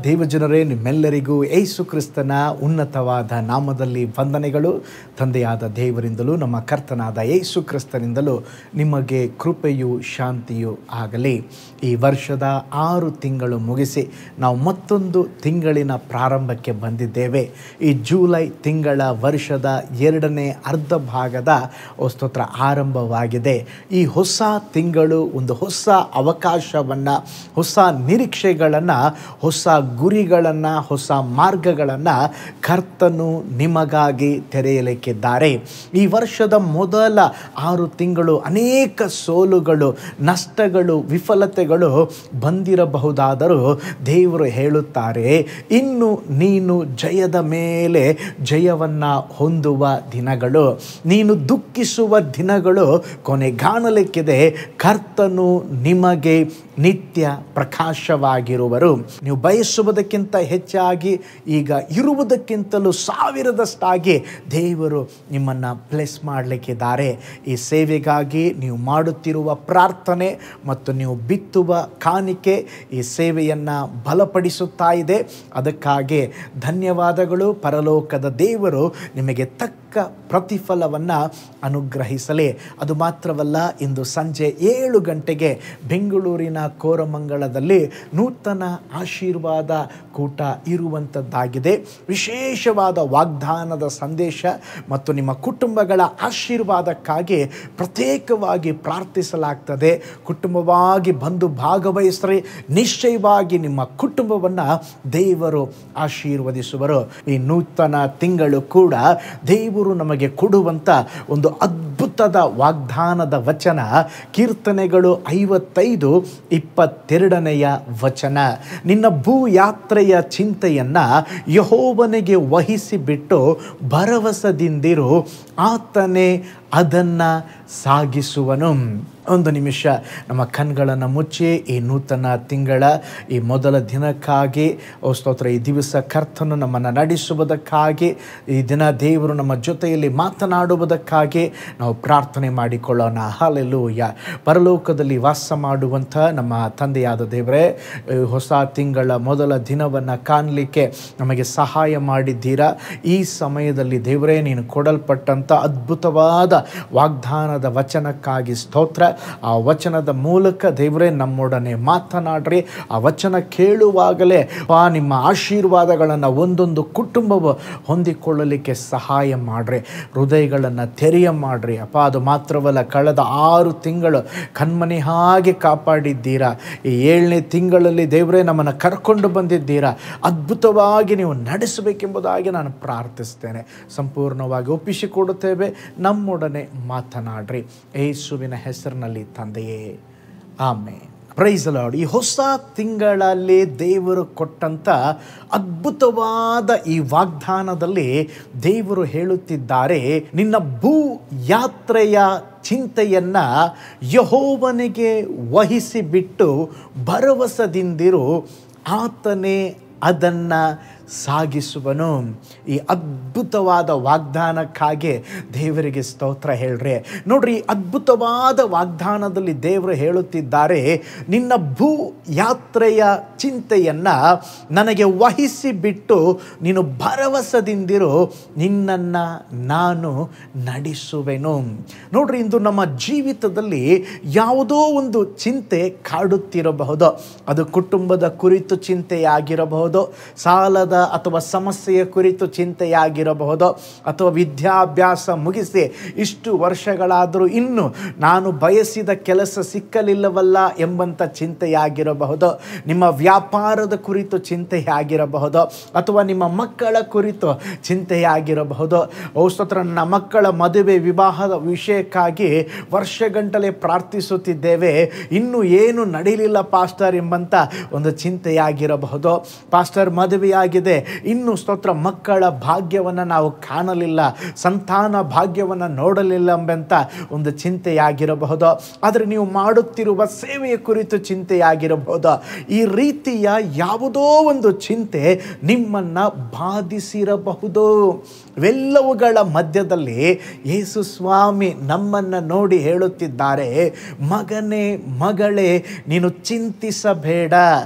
ದೇವಜನರೇ, ನಿಮ್ಮೆಲ್ಲರಿಗೂ ಯೇಸು ಕ್ರಿಸ್ತನ ಉನ್ನತವಾದ ನಾಮದಲ್ಲಿ ವಂದನೆಗಳು. ತಂದೆಯಾದ ದೇವರಿಂದಲೂ ನಮ್ಮ ಕರ್ತನಾದ ಯೇಸು ಕ್ರಿಸ್ತನಿಂದಲೂ ನಿಮಗೆ ಕೃಪೆಯು ಶಾಂತಿಯೂ ಆಗಲಿ. ಈ ವರ್ಷದ 6 ತಿಂಗಳು ಮುಗಿಸಿ ನಾವು ಮತ್ತೊಂದು ತಿಂಗಳಿನ ಪ್ರಾರಂಭಕ್ಕೆ ಬಂದಿದ್ದೇವೆ. ಈ ಜೂಲೈ ತಿಂಗಳ ವರ್ಷದ 2ನೇ ಅರ್ಧ ಭಾಗದ ಸ್ತೋತ್ರ ಆರಂಭವಾಗಿದೆ. ಈ ಹೊಸ ತಿಂಗಳು ಒಂದು ಹೊಸ ಅವಕಾಶವನ್ನು, ಹೊಸ ನಿರೀಕ್ಷೆಗಳನ್ನು, ಹೊಸ ಗುರಿಗಳನ್ನು, ಹೊಸ ಮಾರ್ಗಗಳನ್ನು ಕರ್ತನು ನಿಮಗಾಗಿ ತೆರೆಯಲಿಕ್ಕಿದ್ದಾರೆ. ಈ ವರ್ಷದ ಮೊದಲ 6 ತಿಂಗಳು ಅನೇಕ ಸೋಲುಗಳು, ನಷ್ಟಗಳು, ವಿಫಲತೆಗಳು ಬಂದಿರಬಹುದಾದರೂ ದೇವರು ಹೇಳುತ್ತಾರೆ, ಇನ್ನು ನೀನು ಜಯದ ಮೇಲೆ ಜಯವನ್ನು ಹೊಂದುವ ದಿನಗಳು, ನೀನು ದುಃಖಿಸುವ ದಿನಗಳು ಕೊನೆಗಾಣಲಿಕ್ಕಿದೆ. ಕರ್ತನು ನಿಮಗೆ ನಿತ್ಯ ಪ್ರಕಾಶವಾಗಿರುವರು. ನೀವು ಬಯಸುವುದಕ್ಕಿಂತ ಹೆಚ್ಚಾಗಿ, ಈಗ ಇರುವುದಕ್ಕಿಂತಲೂ 1000ದಷ್ಟಾಗಿ ದೇವರು ನಿಮ್ಮನ್ನು ಬ್ಲೆಸ್ ಮಾಡಲಿಕ್ಕಿದ್ದಾರೆ. ಈ ಸೇವೆಗಾಗಿ ನೀವು ಮಾಡುತ್ತಿರುವ ಪ್ರಾರ್ಥನೆ ಮತ್ತು ನೀವು ಬಿತ್ತುವ ಕಾಣಿಕೆ ಈ ಸೇವೆಯನ್ನು ಬಲಪಡಿಸುತ್ತಾ ಇದೆ. ಅದಕ್ಕಾಗಿ ಧನ್ಯವಾದಗಳು. ಪರಲೋಕದ ದೇವರು ನಿಮಗೆ ತಕ್ಕ ಪ್ರತಿಫಲವನ್ನು ಅನುಗ್ರಹಿಸಲಿ. ಅದು ಮಾತ್ರವಲ್ಲ, ಇಂದು ಸಂಜೆ 7 ಗಂಟೆಗೆ ಬೆಂಗಳೂರಿನ ಕೋರಮಂಗಲದಲ್ಲಿ ನೂತನ ಆಶೀರ್ವಾದ ಕೂಟ ಇರುವಂಥದ್ದಾಗಿದೆ. ವಿಶೇಷವಾದ ವಾಗ್ದಾನದ ಸಂದೇಶ ಮತ್ತು ನಿಮ್ಮ ಕುಟುಂಬಗಳ ಆಶೀರ್ವಾದಕ್ಕಾಗಿ ಪ್ರತ್ಯೇಕವಾಗಿ ಪ್ರಾರ್ಥಿಸಲಾಗ್ತದೆ. ಕುಟುಂಬವಾಗಿ ಬಂದು ಭಾಗವಹಿಸಿದರೆ ನಿಶ್ಚಯವಾಗಿ ನಿಮ್ಮ ಕುಟುಂಬವನ್ನು ದೇವರು ಆಶೀರ್ವದಿಸುವರು. ಈ ನೂತನ ತಿಂಗಳು ಕೂಡ ದೇವರು ನಮಗೆ ಕೊಡುವಂಥ ಒಂದು ಅದ್ಭುತದ ವಾಗ್ದಾನದ ವಚನ. ಕೀರ್ತನೆಗಳು 55:22ನೇ ವಚನ. ನಿನ್ನ ಭೂಯಾತ್ರೆಯ ಚಿಂತೆಯನ್ನು ಯೆಹೋವನಿಗೆ ವಹಿಸಿಬಿಟ್ಟು ಭರವಸದಿಂದಿರು, ಆತನೇ ಅದನ್ನು ಸಾಗಿಸುವನು. ಒಂದು ನಿಮಿಷ ನಮ್ಮ ಕಣ್ಗಳನ್ನು ಮುಚ್ಚಿ ಈ ನೂತನ ತಿಂಗಳ ಈ ಮೊದಲ ದಿನಕ್ಕಾಗಿ ಸ್ತೋತ್ರ, ಈ ದಿವಸ ಕರ್ತನು ನಮ್ಮನ್ನು ನಡೆಸುವುದಕ್ಕಾಗಿ, ಈ ದಿನ ದೇವರು ನಮ್ಮ ಜೊತೆಯಲ್ಲಿ ಮಾತನಾಡುವುದಕ್ಕಾಗಿ ನಾವು ಪ್ರಾರ್ಥನೆ ಮಾಡಿಕೊಳ್ಳೋಣ. ಹಲ್ಲೆಲೂಯಾ. ಪರಲೋಕದಲ್ಲಿ ವಾಸ ಮಾಡುವಂಥ ನಮ್ಮ ತಂದೆಯಾದ ದೇವರೇ, ಹೊಸ ತಿಂಗಳ ಮೊದಲ ದಿನವನ್ನು ಕಾಣಲಿಕ್ಕೆ ನಮಗೆ ಸಹಾಯ ಮಾಡಿದ್ದೀರಾ. ಈ ಸಮಯದಲ್ಲಿ ದೇವರೇ, ನೀನು ಕೊಡಲ್ಪಟ್ಟಂಥ ಅದ್ಭುತವಾದ ವಾಗ್ದಾನದ ವಚನಕ್ಕಾಗಿ ಸ್ತೋತ್ರ. ಆ ವಚನದ ಮೂಲಕ ದೇವರೇ ನಮ್ಮೊಡನೆ ಮಾತನಾಡ್ರಿ. ಆ ವಚನ ಕೇಳುವಾಗಲೇ ನಿಮ್ಮ ಆಶೀರ್ವಾದಗಳನ್ನು ಒಂದೊಂದು ಕುಟುಂಬವು ಹೊಂದಿಕೊಳ್ಳಲಿಕ್ಕೆ ಸಹಾಯ ಮಾಡ್ರಿ. ಹೃದಯಗಳನ್ನು ತೆರೆಯ ಮಾಡ್ರಿ ಅಪ್ಪ. ಅದು ಮಾತ್ರವಲ್ಲ, ಕಳೆದ 6 ತಿಂಗಳು ಕಣ್ಮನೆ ಹಾಗೆ ಕಾಪಾಡಿದ್ದೀರಾ. ಈ 7ನೇ ತಿಂಗಳಲ್ಲಿ ದೇವರೇ ನಮ್ಮನ್ನು ಕರ್ಕೊಂಡು ಬಂದಿದ್ದೀರಾ. ಅದ್ಭುತವಾಗಿ ನೀವು ನಡೆಸಬೇಕೆಂಬುದಾಗಿ ನಾನು ಪ್ರಾರ್ಥಿಸ್ತೇನೆ. ಸಂಪೂರ್ಣವಾಗಿ ಒಪ್ಪಿಸಿಕೊಡುತ್ತೇವೆ. ನಮ್ಮೊಡನೆ ಮಾತನಾಡ್ರಿ, ಯೇಸುವಿನ ಹೆಸರಿನಲ್ಲಿ ತಂದೆಯೇ, ಆಮೆನ್. Price the lord. ಈ ಹೊಸ ತಿಂಗಳಲ್ಲಿ ದೇವರು ಕೊಟ್ಟಂಥ ಅದ್ಭುತವಾದ ಈ ವಾಗ್ದಾನದಲ್ಲಿ ದೇವರು ಹೇಳುತ್ತಿದ್ದಾರೆ, ನಿನ್ನ ಭೂ ಯಾತ್ರೆಯ ಚಿಂತೆಯನ್ನು ಯೆಹೋವನಿಗೆ ವಹಿಸಿಬಿಟ್ಟು ಭರವಸದಿಂದಿರು, ಆತನೇ ಅದನ್ನು ಸಾಗಿಸುವನು. ಈ ಅದ್ಭುತವಾದ ವಾಗ್ದಾನಕ್ಕಾಗಿ ದೇವರಿಗೆ ಸ್ತೋತ್ರ ಹೇಳ್ರಿ. ನೋಡ್ರಿ, ಅದ್ಭುತವಾದ ವಾಗ್ದಾನದಲ್ಲಿ ದೇವರು ಹೇಳುತ್ತಿದ್ದಾರೆ, ನಿನ್ನ ಭೂ ಯಾತ್ರೆಯ ಚಿಂತೆಯನ್ನು ನನಗೆ ವಹಿಸಿಬಿಟ್ಟು ನೀನು ಭರವಸದಿಂದಿರು, ನಿನ್ನನ್ನು ನಾನು ನಡೆಸುವೆನು. ನೋಡ್ರಿ, ಇಂದು ನಮ್ಮ ಜೀವಿತದಲ್ಲಿ ಯಾವುದೋ ಒಂದು ಚಿಂತೆ ಕಾಡುತ್ತಿರಬಹುದು. ಅದು ಕುಟುಂಬದ ಕುರಿತು ಚಿಂತೆಯಾಗಿರಬಹುದು, ಸಾಲದ ಅಥವಾ ಸಮಸ್ಯೆಯ ಕುರಿತು ಚಿಂತೆಯಾಗಿರಬಹುದು, ಅಥವಾ ವಿದ್ಯಾಭ್ಯಾಸ ಮುಗಿಸಿ ಇಷ್ಟು ವರ್ಷಗಳಾದರೂ ಇನ್ನೂ ನಾನು ಬಯಸಿದ ಕೆಲಸ ಸಿಕ್ಕಲಿಲ್ಲವಲ್ಲ ಎಂಬಂಥ ಚಿಂತೆಯಾಗಿರಬಹುದು. ನಿಮ್ಮ ವ್ಯಾಪಾರದ ಕುರಿತು ಚಿಂತೆಯಾಗಿರಬಹುದು, ಅಥವಾ ನಿಮ್ಮ ಮಕ್ಕಳ ಕುರಿತು ಚಿಂತೆಯಾಗಿರಬಹುದು. ಸ್ತೋತ್ರ, ನನ್ನ ಮಕ್ಕಳ ಮದುವೆ ವಿವಾಹದ ವಿಷಯಕ್ಕಾಗಿ ವರ್ಷಗಂಟಲೆ ಪ್ರಾರ್ಥಿಸುತ್ತಿದ್ದೇವೆ, ಇನ್ನೂ ಏನು ನಡೀಲಿಲ್ಲ ಪಾಸ್ಟರ್ ಎಂಬಂಥ ಒಂದು ಚಿಂತೆಯಾಗಿರಬಹುದು. ಪಾಸ್ಟರ್, ಮದುವೆಯಾಗಿದೆ, ಆಗಿದೆ, ಇನ್ನು ಸ್ತೋತ್ರ ಮಕ್ಕಳ ಭಾಗ್ಯವನ್ನು ನಾವು ಕಾಣಲಿಲ್ಲ, ಸಂತಾನ ಭಾಗ್ಯವನ್ನು ನೋಡಲಿಲ್ಲ ಎಂಬಂಥ ಒಂದು ಚಿಂತೆಯಾಗಿರಬಹುದು. ಆದರೆ ನೀವು ಮಾಡುತ್ತಿರುವ ಸೇವೆಯ ಕುರಿತು ಚಿಂತೆಯಾಗಿರಬಹುದು. ಈ ರೀತಿಯ ಯಾವುದೋ ಒಂದು ಚಿಂತೆ ನಿಮ್ಮನ್ನು ಬಾಧಿಸಿರಬಹುದು. ಇವೆಲ್ಲವುಗಳ ಮಧ್ಯದಲ್ಲಿ ಯೇಸು ಸ್ವಾಮಿ ನಮ್ಮನ್ನು ನೋಡಿ ಹೇಳುತ್ತಿದ್ದಾರೆ, ಮಗನೇ ಮಗಳೇ, ನೀನು ಚಿಂತಿಸಬೇಡ.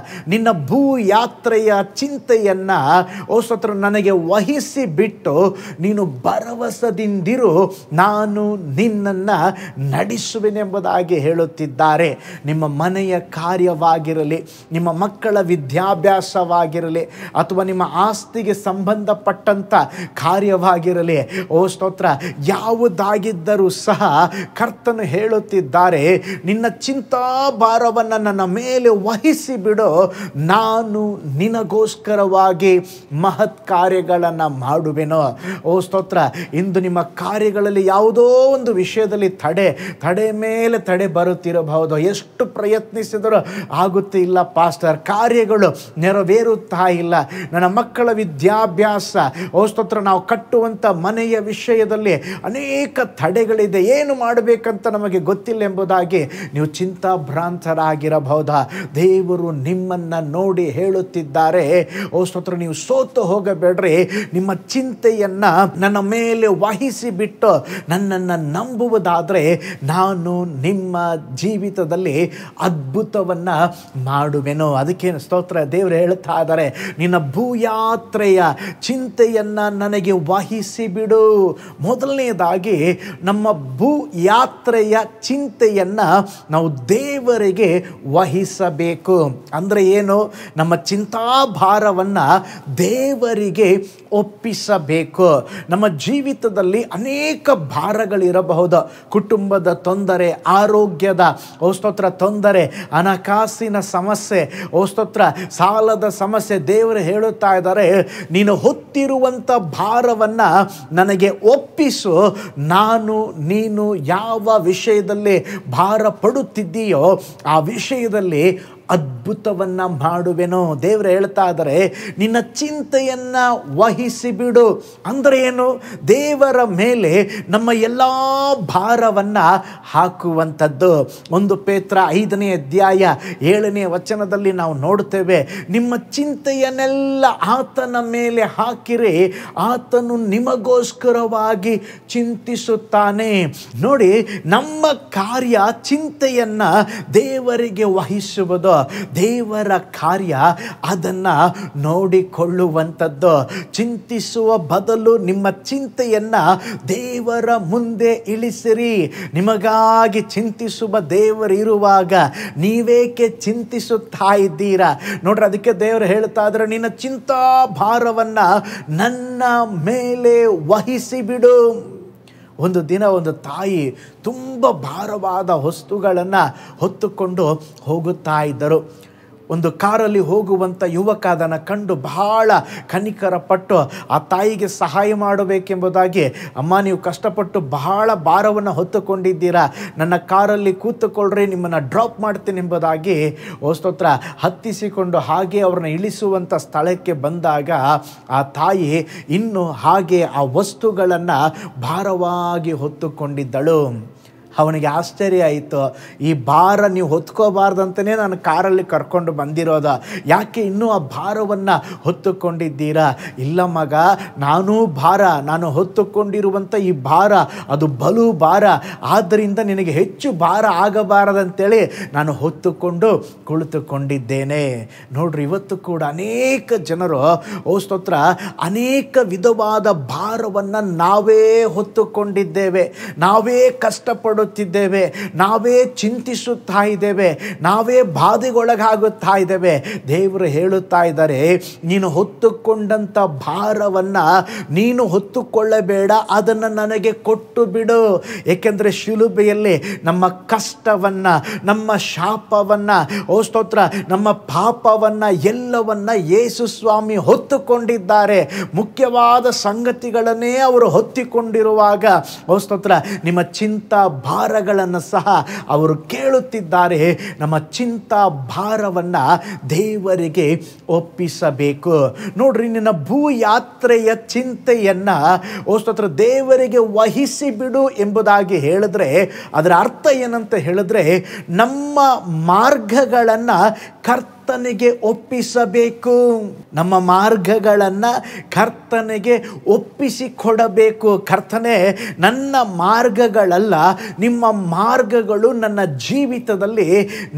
ನಿನ್ನ ಭೂಯಾತ್ರೆಯ ಚಿಂತೆಯನ್ನು ಸ್ತೋತ್ರ ನನಗೆ ವಹಿಸಿ ಬಿಟ್ಟು ನೀನು ಭರವಸದಿಂದಿರು, ನಾನು ನಿನ್ನನ್ನು ನಡೆಸುವೆನೆಂಬುದಾಗಿ ಹೇಳುತ್ತಿದ್ದಾರೆ. ನಿಮ್ಮ ಮನೆಯ ಕಾರ್ಯವಾಗಿರಲಿ, ನಿಮ್ಮ ಮಕ್ಕಳ ವಿದ್ಯಾಭ್ಯಾಸವಾಗಿರಲಿ, ಅಥವಾ ನಿಮ್ಮ ಆಸ್ತಿಗೆ ಸಂಬಂಧಪಟ್ಟಂಥ ಕಾರ್ಯವಾಗಿರಲಿ, ಸ್ತೋತ್ರ ಯಾವುದಾಗಿದ್ದರೂ ಸಹ ಕರ್ತನು ಹೇಳುತ್ತಿದ್ದಾರೆ, ನಿನ್ನ ಚಿಂತಾಭಾರವನ್ನು ನನ್ನ ಮೇಲೆ ವಹಿಸಿ ಬಿಡು, ನಾನು ನಿನಗೋಸ್ಕರವಾಗಿ ಮಹತ್ ಕಾರ್ಯಗಳನ್ನು ಮಾಡುವೆನು. ಸ್ತೋತ್ರ, ಇಂದು ನಿಮ್ಮ ಕಾರ್ಯಗಳಲ್ಲಿ ಯಾವುದೋ ಒಂದು ವಿಷಯದಲ್ಲಿ ತಡೆ ಮೇಲೆ ತಡೆ ಬರುತ್ತಿರಬಹುದು. ಎಷ್ಟು ಪ್ರಯತ್ನಿಸಿದರೂ ಆಗುತ್ತೆ ಇಲ್ಲ ಪಾಸ್ಟರ್, ಕಾರ್ಯಗಳು ನೆರವೇರುತ್ತಾ ಇಲ್ಲ. ನನ್ನ ಮಕ್ಕಳ ವಿದ್ಯಾಭ್ಯಾಸ, ಸ್ತೋತ್ರ, ನಾವು ಕಟ್ಟುವಂಥ ಮನೆಯ ವಿಷಯದಲ್ಲಿ ಅನೇಕ ತಡೆಗಳಿದೆ, ಏನು ಮಾಡಬೇಕಂತ ನಮಗೆ ಗೊತ್ತಿಲ್ಲ ಎಂಬುದಾಗಿ ನೀವು ಚಿಂತಾಭ್ರಾಂತರಾಗಿರಬಹುದಾ? ದೇವರು ನಿಮ್ಮನ್ನು ನೋಡಿ ಹೇಳುತ್ತಿದ್ದಾರೆ, ಸ್ತೋತ್ರ, ನೀವು ಸೋತು ಹೋಗಬೇಡ್ರಿ. ನಿಮ್ಮ ಚಿಂತೆಯನ್ನು ನನ್ನ ಮೇಲೆ ವಹಿಸಿ ಬಿಟ್ಟು ನನ್ನನ್ನು ನಂಬುವುದಾದರೆ ನಾನು ನಿಮ್ಮ ಜೀವಿತದಲ್ಲಿ ಅದ್ಭುತವನ್ನು ಮಾಡುವೆನು. ಅದಕ್ಕೆ ಸ್ತೋತ್ರ, ದೇವರು ಹೇಳ್ತಾ ಇದ್ದಾರೆ, ನಿನ್ನ ಭೂಯಾತ್ರೆಯ ಚಿಂತೆಯನ್ನು ನನಗೆ ವಹಿಸಿ ಬಿಡು. ಮೊದಲನೇದಾಗಿ ನಮ್ಮ ಭೂಯಾತ್ರೆಯ ಚಿಂತೆಯನ್ನು ನಾವು ದೇವರಿಗೆ ವಹಿಸಬೇಕು. ಅಂದರೆ ಏನು? ನಮ್ಮ ಚಿಂತಾಭಾರವನ್ನು ದೇವರಿಗೆ ಒಪ್ಪಿಸಬೇಕು. ನಮ್ಮ ಜೀವಿತದಲ್ಲಿ ಅನೇಕ ಭಾರಗಳಿರಬಹುದು. ಕುಟುಂಬದ ತೊಂದರೆ, ಆರೋಗ್ಯದ ಸ್ತೋತ್ರ ತೊಂದರೆ, ಹಣಕಾಸಿನ ಸಮಸ್ಯೆ, ಸ್ತೋತ್ರ ಸಾಲದ ಸಮಸ್ಯೆ. ದೇವರು ಹೇಳುತ್ತಾ ಇದ್ದಾರೆ, ನೀನು ಹೊತ್ತಿರುವಂಥ ಭಾರವನ್ನು ನನಗೆ ಒಪ್ಪಿಸು, ನೀನು ಯಾವ ವಿಷಯದಲ್ಲಿ ಭಾರ ಪಡುತ್ತಿದ್ದೀಯೋ ಆ ವಿಷಯದಲ್ಲಿ ಅದ್ಭುತವನ್ನು ಮಾಡುವೆನು. ದೇವರು ಹೇಳ್ತಾ ಇದ್ದಾರೆ, ನಿನ್ನ ಚಿಂತೆಯನ್ನು ವಹಿಸಿ ಬಿಡು. ಅಂದರೆ ಏನು? ದೇವರ ಮೇಲೆ ನಮ್ಮ ಎಲ್ಲ ಭಾರವನ್ನು ಹಾಕುವಂಥದ್ದು. 1 ಪೇತ್ರ 5ನೇ ಅಧ್ಯಾಯ 7ನೇ ವಚನದಲ್ಲಿ ನಾವು ನೋಡ್ತೇವೆ, ನಿಮ್ಮ ಚಿಂತೆಯನ್ನೆಲ್ಲ ಆತನ ಮೇಲೆ ಹಾಕಿರಿ, ಆತನು ನಿಮಗೋಸ್ಕರವಾಗಿ ಚಿಂತಿಸುತ್ತಾನೆ. ನೋಡಿ, ನಮ್ಮ ಕಾರ್ಯ ಚಿಂತೆಯನ್ನು ದೇವರಿಗೆ ವಹಿಸುವುದು. ದೇವರ ಕಾರ್ಯ ಅದನ್ನು ನೋಡಿಕೊಳ್ಳುವಂಥದ್ದು. ಚಿಂತಿಸುವ ಬದಲು ನಿಮ್ಮ ಚಿಂತೆಯನ್ನು ದೇವರ ಮುಂದೆ ಇಳಿಸಿರಿ. ನಿಮಗಾಗಿ ಚಿಂತಿಸುವ ದೇವರು ಇರುವಾಗ ನೀವೇಕೆ ಚಿಂತಿಸುತ್ತಾ ಇದ್ದೀರಾ? ನೋಡ್ರಿ, ಅದಕ್ಕೆ ದೇವರು ಹೇಳ್ತಾ ಇದ್ದಾರೆ, ನಿನ್ನ ಚಿಂತಾ ಭಾರವನ್ನು ನನ್ನ ಮೇಲೆ ವಹಿಸಿ ಬಿಡು. ಒಂದು ದಿನ ಒಂದು ತಾಯಿ ತುಂಬ ಭಾರವಾದ ವಸ್ತುಗಳನ್ನು ಹೊತ್ತುಕೊಂಡು ಹೋಗುತ್ತಾ ಇದ್ದರು. ಒಂದು ಕಾರಲ್ಲಿ ಹೋಗುವಂಥ ಯುವಕ ಅದನ್ನು ಕಂಡು ಬಹಳ ಕನಿಕರ ಪಟ್ಟು ಆ ತಾಯಿಗೆ ಸಹಾಯ ಮಾಡಬೇಕೆಂಬುದಾಗಿ, ಅಮ್ಮ ನೀವು ಕಷ್ಟಪಟ್ಟು ಬಹಳ ಭಾರವನ್ನು ಹೊತ್ತುಕೊಂಡಿದ್ದೀರಾ, ನನ್ನ ಕಾರಲ್ಲಿ ಕೂತುಕೊಳ್ಳ್ರಿ, ನಿಮ್ಮನ್ನು ಡ್ರಾಪ್ ಮಾಡ್ತೀನಿ ಎಂಬುದಾಗಿ ಸ್ತೋತ್ರ ಹತ್ತಿಸಿಕೊಂಡು ಹಾಗೆ ಅವ್ರನ್ನ ಇಳಿಸುವಂಥ ಸ್ಥಳಕ್ಕೆ ಬಂದಾಗ ಆ ತಾಯಿ ಇನ್ನು ಹಾಗೆ ಆ ವಸ್ತುಗಳನ್ನು ಭಾರವಾಗಿ ಹೊತ್ತುಕೊಂಡಿದ್ದಳು. ಅವನಿಗೆ ಆಶ್ಚರ್ಯ ಆಯಿತು, ಈ ಭಾರ ನೀವು ಹೊತ್ಕೋಬಾರ್ದಂತಲೇ ನಾನು ಕಾರಲ್ಲಿ ಕರ್ಕೊಂಡು ಬಂದಿರೋದು, ಯಾಕೆ ಇನ್ನೂ ಆ ಭಾರವನ್ನು ಹೊತ್ತುಕೊಂಡಿದ್ದೀರಾ? ಇಲ್ಲ ಮಗ, ನಾನು ಹೊತ್ತುಕೊಂಡಿರುವಂಥ ಈ ಭಾರ ಅದು ಬಲು ಭಾರ, ಆದ್ದರಿಂದ ನಿನಗೆ ಹೆಚ್ಚು ಭಾರ ಆಗಬಾರದಂತೇಳಿ ನಾನು ಹೊತ್ತುಕೊಂಡು ಕುಳಿತುಕೊಂಡಿದ್ದೇನೆ. ನೋಡ್ರಿ, ಇವತ್ತು ಕೂಡ ಅನೇಕ ಜನರು ಸ್ತೋತ್ರ ಅನೇಕ ವಿಧವಾದ ಭಾರವನ್ನು ನಾವೇ ಹೊತ್ತುಕೊಂಡಿದ್ದೇವೆ, ನಾವೇ ಕಷ್ಟಪಡುತ್ತಿದ್ದೇವೆ, ನಾವೇ ಚಿಂತಿಸುತ್ತಾ ಇದ್ದೇವೆ, ನಾವೇ ಬಾಧೆಗೊಳಗಾಗುತ್ತಾ ಇದ್ದೇವೆ. ದೇವರು ಹೇಳುತ್ತಾ ಇದ್ದಾರೆ, ನೀನು ಹೊತ್ತುಕೊಂಡಂಥ ಭಾರವನ್ನು ನೀನು ಹೊತ್ತುಕೊಳ್ಳಬೇಡ, ಅದನ್ನು ನನಗೆ ಕೊಟ್ಟು ಬಿಡು. ಏಕೆಂದರೆ ಶಿಲುಬೆಯಲ್ಲಿ ನಮ್ಮ ಕಷ್ಟವನ್ನು, ನಮ್ಮ ಶಾಪವನ್ನು, ಸ್ತೋತ್ರ ನಮ್ಮ ಪಾಪವನ್ನು ಎಲ್ಲವನ್ನ ಯೇಸು ಸ್ವಾಮಿ ಹೊತ್ತುಕೊಂಡಿದ್ದಾರೆ. ಮುಖ್ಯವಾದ ಸಂಗತಿಗಳನ್ನೇ ಅವರು ಹೊತ್ತಿಕೊಂಡಿರುವಾಗ ಸ್ತೋತ್ರ ನಿಮ್ಮ ಚಿಂತಾ ಭಾರಗಳನ್ನು ಸಹ ಅವರು ಕೇಳುತ್ತಿದ್ದಾರೆ. ನಮ್ಮ ಚಿಂತಾ ಭಾರವನ್ನು ದೇವರಿಗೆ ಒಪ್ಪಿಸಬೇಕು. ನೋಡ್ರಿ, ನಿನ್ನ ಭೂಯಾತ್ರೆಯ ಚಿಂತೆಯನ್ನು ಸ್ತೋತ್ರ ದೇವರಿಗೆ ವಹಿಸಿ ಬಿಡು ಎಂಬುದಾಗಿ ಹೇಳಿದ್ರೆ ಅದರ ಅರ್ಥ ಏನಂತ ಹೇಳಿದ್ರೆ, ನಮ್ಮ ಮಾರ್ಗಗಳನ್ನು ಕರ್ತನಿಗೆ ಒಪ್ಪಿಸಬೇಕು. ನಮ್ಮ ಮಾರ್ಗಗಳನ್ನು ಕರ್ತನಿಗೆ ಒಪ್ಪಿಸಿಕೊಡಬೇಕು. ಕರ್ತನೇ, ನನ್ನ ಮಾರ್ಗಗಳಲ್ಲ, ನಿಮ್ಮ ಮಾರ್ಗಗಳು ನನ್ನ ಜೀವಿತದಲ್ಲಿ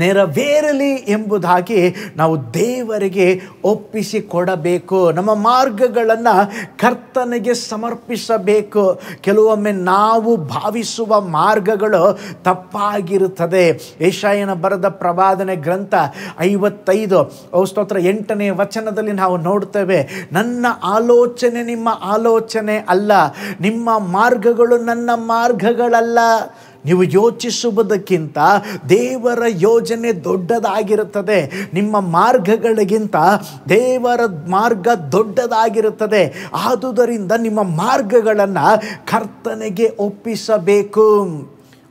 ನೆರವೇರಲಿ ಎಂಬುದಾಗಿ ನಾವು ದೇವರಿಗೆ ಒಪ್ಪಿಸಿಕೊಡಬೇಕು. ನಮ್ಮ ಮಾರ್ಗಗಳನ್ನು ಕರ್ತನಿಗೆ ಸಮರ್ಪಿಸಬೇಕು. ಕೆಲವೊಮ್ಮೆ ನಾವು ಭಾವಿಸುವ ಮಾರ್ಗಗಳು ತಪ್ಪಾಗಿರುತ್ತದೆ. ಯೆಶಾಯನ ಬರೆದ ಪ್ರವಾದನೆ ಗ್ರಂಥ 55 ಸ್ತೋತ್ರ 8ನೇ ವಚನದಲ್ಲಿ ನಾವು ನೋಡ್ತೇವೆ, ನನ್ನ ಆಲೋಚನೆ ನಿಮ್ಮ ಆಲೋಚನೆ ಅಲ್ಲ, ನಿಮ್ಮ ಮಾರ್ಗಗಳು ನನ್ನ ಮಾರ್ಗಗಳಲ್ಲ. ನೀವು ಯೋಚಿಸುವುದಕ್ಕಿಂತ ದೇವರ ಯೋಜನೆ ದೊಡ್ಡದಾಗಿರುತ್ತದೆ. ನಿಮ್ಮ ಮಾರ್ಗಗಳಿಗಿಂತ ದೇವರ ಮಾರ್ಗ ದೊಡ್ಡದಾಗಿರುತ್ತದೆ. ಆದುದರಿಂದ ನಿಮ್ಮ ಮಾರ್ಗಗಳನ್ನು ಕರ್ತನಿಗೆ ಒಪ್ಪಿಸಬೇಕು.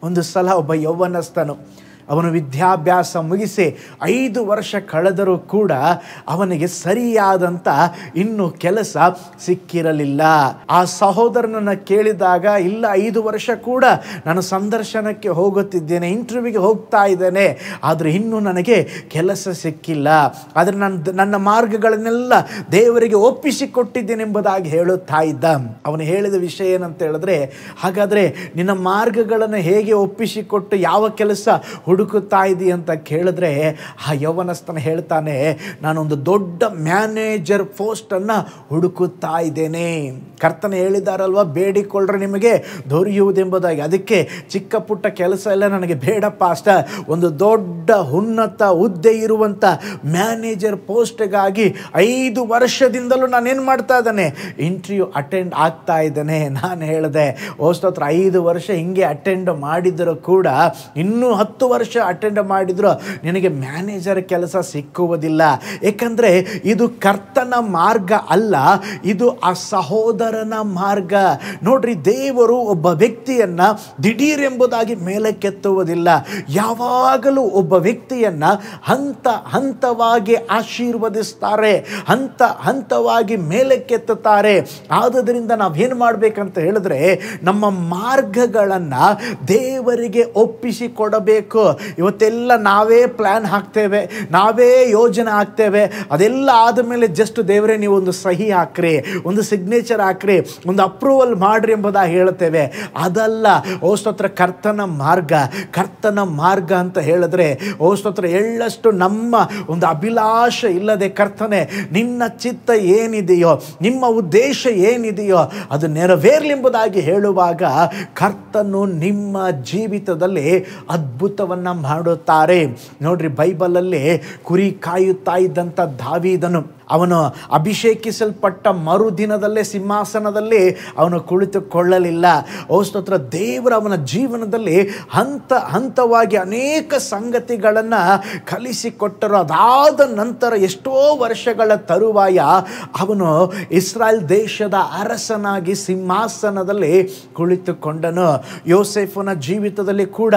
ಒಂದು ಸಲ ಒಬ್ಬ ಯೌವನಸ್ಥನು ಅವನು ವಿದ್ಯಾಭ್ಯಾಸ ಮುಗಿಸಿ 5 ವರ್ಷ ಕಳೆದರೂ ಕೂಡ ಅವನಿಗೆ ಸರಿಯಾದಂಥ ಇನ್ನೂ ಕೆಲಸ ಸಿಕ್ಕಿರಲಿಲ್ಲ. ಆ ಸಹೋದರನನ್ನು ಕೇಳಿದಾಗ, ಇಲ್ಲ 5 ವರ್ಷ ಕೂಡ ನಾನು ಸಂದರ್ಶನಕ್ಕೆ ಹೋಗುತ್ತಿದ್ದೇನೆ, ಇಂಟರ್ವ್ಯೂಗೆ ಹೋಗ್ತಾ ಇದ್ದೇನೆ, ಆದರೆ ಇನ್ನೂ ನನಗೆ ಕೆಲಸ ಸಿಕ್ಕಿಲ್ಲ. ಆದರೆ ನನ್ನ ಮಾರ್ಗಗಳನ್ನೆಲ್ಲ ದೇವರಿಗೆ ಒಪ್ಪಿಸಿಕೊಟ್ಟಿದ್ದೇನೆ ಎಂಬುದಾಗಿ ಹೇಳುತ್ತಾ ಇದ್ದ. ಅವನು ಹೇಳಿದ ವಿಷಯ ಏನಂತ ಹೇಳಿದ್ರೆ, ಹಾಗಾದರೆ ನಿನ್ನ ಮಾರ್ಗಗಳನ್ನು ಹೇಗೆ ಒಪ್ಪಿಸಿಕೊಟ್ಟು ಯಾವ ಕೆಲಸ ಹುಡುಕುತ್ತಾ ಇದೆಯಾ ಅಂತ ಕೇಳಿದ್ರೆ, ಆ ಯೌವನಸ್ಥನ ಹೇಳ್ತಾನೆ, ನಾನೊಂದು ದೊಡ್ಡ ಮ್ಯಾನೇಜರ್ ಪೋಸ್ಟನ್ನು ಹುಡುಕುತ್ತಾ ಇದ್ದೇನೆ. ಕರ್ತನ ಹೇಳಿದಾರಲ್ವ, ಬೇಡಿಕೊಳ್ಳ್ರೆ ನಿಮಗೆ ದೊರೆಯುವುದೆಂಬುದಾಗಿ. ಅದಕ್ಕೆ ಚಿಕ್ಕ ಪುಟ್ಟ ಕೆಲಸ ಎಲ್ಲ ನನಗೆ ಬೇಡಪ್ಪ, ಅಷ್ಟ ಒಂದು ದೊಡ್ಡ ಉನ್ನತ ಹುದ್ದೆ ಇರುವಂಥ ಮ್ಯಾನೇಜರ್ ಪೋಸ್ಟ್ಗಾಗಿ 5 ವರ್ಷದಿಂದಲೂ ನಾನೇನು ಮಾಡ್ತಾ ಇದ್ದಾನೆ, ಇಂಟರ್ವ್ಯೂ ಅಟೆಂಡ್ ಆಗ್ತಾ ಇದ್ದೇನೆ. ನಾನು ಹೇಳಿದೆ, ಸ್ತೋತ್ರ 5 ವರ್ಷ ಹಿಂಗೆ ಅಟೆಂಡ್ ಮಾಡಿದರೂ ಕೂಡ ಇನ್ನೂ 10 ವರ್ಷ ಅಟೆಂಡ್ ಮಾಡಿದ್ರು ನಿನಗೆ ಮ್ಯಾನೇಜರ್ ಕೆಲಸ ಸಿಕ್ಕುವುದಿಲ್ಲ. ಏಕೆಂದರೆ ಇದು ಕರ್ತನ ಮಾರ್ಗ ಅಲ್ಲ, ಇದು ಆ ಸಹೋದರನ ಮಾರ್ಗ. ನೋಡ್ರಿ, ದೇವರು ಒಬ್ಬ ವ್ಯಕ್ತಿಯನ್ನ ದಿಢೀರೆಂಬುದಾಗಿ ಮೇಲಕ್ಕೆತ್ತುವುದಿಲ್ಲ. ಯಾವಾಗಲೂ ಒಬ್ಬ ವ್ಯಕ್ತಿಯನ್ನ ಹಂತ ಹಂತವಾಗಿ ಆಶೀರ್ವದಿಸ್ತಾರೆ, ಹಂತ ಹಂತವಾಗಿ ಮೇಲಕ್ಕೆತ್ತುತ್ತಾರೆ. ಆದುದರಿಂದ ನಾವೇನು ಮಾಡಬೇಕಂತ ಹೇಳಿದ್ರೆ, ನಮ್ಮ ಮಾರ್ಗಗಳನ್ನು ದೇವರಿಗೆ ಒಪ್ಪಿಸಿಕೊಡಬೇಕು. ಇವತ್ತೆಲ್ಲ ನಾವೇ ಪ್ಲ್ಯಾನ್ ಹಾಕ್ತೇವೆ, ನಾವೇ ಯೋಜನೆ ಹಾಕ್ತೇವೆ. ಅದೆಲ್ಲ ಆದಮೇಲೆ ಜಸ್ಟ್ ದೇವರೇ ನೀವು ಒಂದು ಸಹಿ ಹಾಕ್ರಿ, ಒಂದು ಸಿಗ್ನೇಚರ್ ಹಾಕ್ರಿ, ಒಂದು ಅಪ್ರೂವಲ್ ಮಾಡ್ರಿ ಎಂಬುದಾಗಿ ಹೇಳ್ತೇವೆ. ಅದಲ್ಲ ಸ್ತೋತ್ರ ಕರ್ತನ ಮಾರ್ಗ. ಕರ್ತನ ಮಾರ್ಗ ಅಂತ ಹೇಳಿದ್ರೆ ಸ್ತೋತ್ರ ಎಳ್ಳಷ್ಟು ನಮ್ಮ ಒಂದು ಅಭಿಲಾಷೆ ಇಲ್ಲದೆ, ಕರ್ತನೆ ನಿನ್ನ ಚಿತ್ತ ಏನಿದೆಯೋ, ನಿಮ್ಮ ಉದ್ದೇಶ ಏನಿದೆಯೋ ಅದು ನೆರವೇರಲಿ ಎಂಬುದಾಗಿ ಹೇಳುವಾಗ ಕರ್ತನು ನಿಮ್ಮ ಜೀವಿತದಲ್ಲಿ ಅದ್ಭುತವನ್ನ ಮಾಡುತ್ತಾರೆ. ನೋಡ್ರಿ, ಬೈಬಲಲ್ಲಿ ಕುರಿ ಕಾಯುತ್ತಾ ಇದ್ದಂಥ ದಾವೀದನು ಅವನು ಅಭಿಷೇಕಿಸಲ್ಪಟ್ಟ ಮರುದಿನದಲ್ಲೇ ಸಿಂಹಾಸನದಲ್ಲಿ ಅವನು ಕುಳಿತುಕೊಳ್ಳಲಿಲ್ಲ. ಸ್ತೋತ್ರ ದೇವರು ಅವನ ಜೀವನದಲ್ಲಿ ಹಂತ ಹಂತವಾಗಿ ಅನೇಕ ಸಂಗತಿಗಳನ್ನು ಕಲಿಸಿಕೊಟ್ಟರು. ಅದಾದ ನಂತರ ಎಷ್ಟೋ ವರ್ಷಗಳ ತರುವಾಯ ಅವನು ಇಸ್ರಾಯೇಲ್ ದೇಶದ ಅರಸನಾಗಿ ಸಿಂಹಾಸನದಲ್ಲಿ ಕುಳಿತುಕೊಂಡನು. ಯೋಸೇಫನ ಜೀವಿತದಲ್ಲಿ ಕೂಡ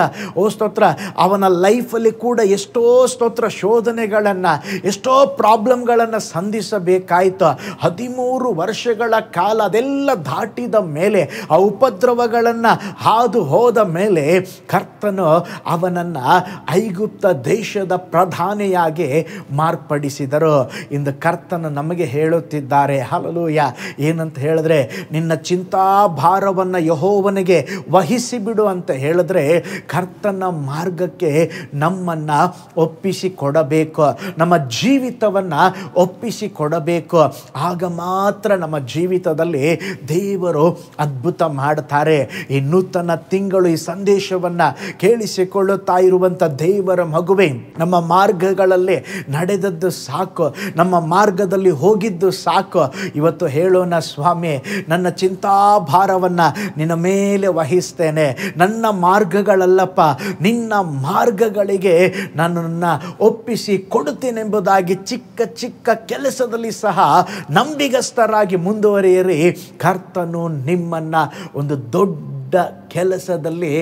ಸ್ತೋತ್ರ ಅವನ ಲೈಫಲ್ಲಿ ಕೂಡ ಎಷ್ಟೋ ಸ್ತೋತ್ರ ಶೋಧನೆಗಳನ್ನು, ಎಷ್ಟೋ ಪ್ರಾಬ್ಲಮ್ಗಳನ್ನು ಸಂಧಿಸಬೇಕಾಯಿತು. 13 ವರ್ಷಗಳ ಕಾಲ ಅದೆಲ್ಲ ದಾಟಿದ ಮೇಲೆ, ಆ ಉಪದ್ರವಗಳನ್ನು ಹಾದು ಹೋದ ಮೇಲೆ ಕರ್ತನು ಅವನನ್ನು ಐಗುಪ್ತ ದೇಶದ ಪ್ರಧಾನಿಯಾಗಿ ಮಾರ್ಪಡಿಸಿದರು. ಇಂದು ಕರ್ತನು ನಮಗೆ ಹೇಳುತ್ತಿದ್ದಾರೆ, ಹಲ್ಲೆಲೂಯ, ಏನಂತ ಹೇಳಿದ್ರೆ, ನಿನ್ನ ಚಿಂತಾಭಾರವನ್ನು ಯೆಹೋವನಿಗೆ ವಹಿಸಿಬಿಡು ಅಂತ ಹೇಳಿದ್ರೆ ಕರ್ತನ ಮಾರ್ಗಕ್ಕೆ ನಮ್ಮನ್ನು ಒಪ್ಪಿಸಿಕೊಡಬೇಕು, ನಮ್ಮ ಜೀವಿತವನ್ನು ಒಪ್ಪಿಸಿಕೊಡಬೇಕು. ಆಗ ಮಾತ್ರ ನಮ್ಮ ಜೀವಿತದಲ್ಲಿ ದೇವರು ಅದ್ಭುತ ಮಾಡ್ತಾರೆ. ಈ ನೂತನ ತಿಂಗಳು ಈ ಸಂದೇಶವನ್ನು ಕೇಳಿಸಿಕೊಳ್ಳುತ್ತಾ ಇರುವಂಥ ದೇವರ ಮಗುವೆ, ನಮ್ಮ ಮಾರ್ಗಗಳಲ್ಲಿ ನಡೆದದ್ದು ಸಾಕು, ನಮ್ಮ ಮಾರ್ಗದಲ್ಲಿ ಹೋಗಿದ್ದು ಸಾಕು. ಇವತ್ತು ಹೇಳೋಣ, ಸ್ವಾಮಿ ನನ್ನ ಚಿಂತಾಭಾರವನ್ನು ನಿನ್ನ ಮೇಲೆ ವಹಿಸ್ತೇನೆ, ನನ್ನ ಮಾರ್ಗಗಳಲ್ಲಪ್ಪ ನಿನ್ನ ಮಾರ್ಗಗಳಿಗೆ ನನ್ನನ್ನು ಒಪ್ಪಿಸಿ ಕೊಡುತ್ತೇನೆಂಬುದಾಗಿ ಚಿಕ್ಕ ಚಿಕ್ಕ ಕೆಲಸದಲ್ಲಿ ಸಹ ನಂಬಿಗಸ್ತರಾಗಿ ಮುಂದುವರಿಯಿರಿ. ಕರ್ತನು ನಿಮ್ಮನ್ನು ಒಂದು ದೊಡ್ಡ ಕೆಲಸದಲ್ಲಿ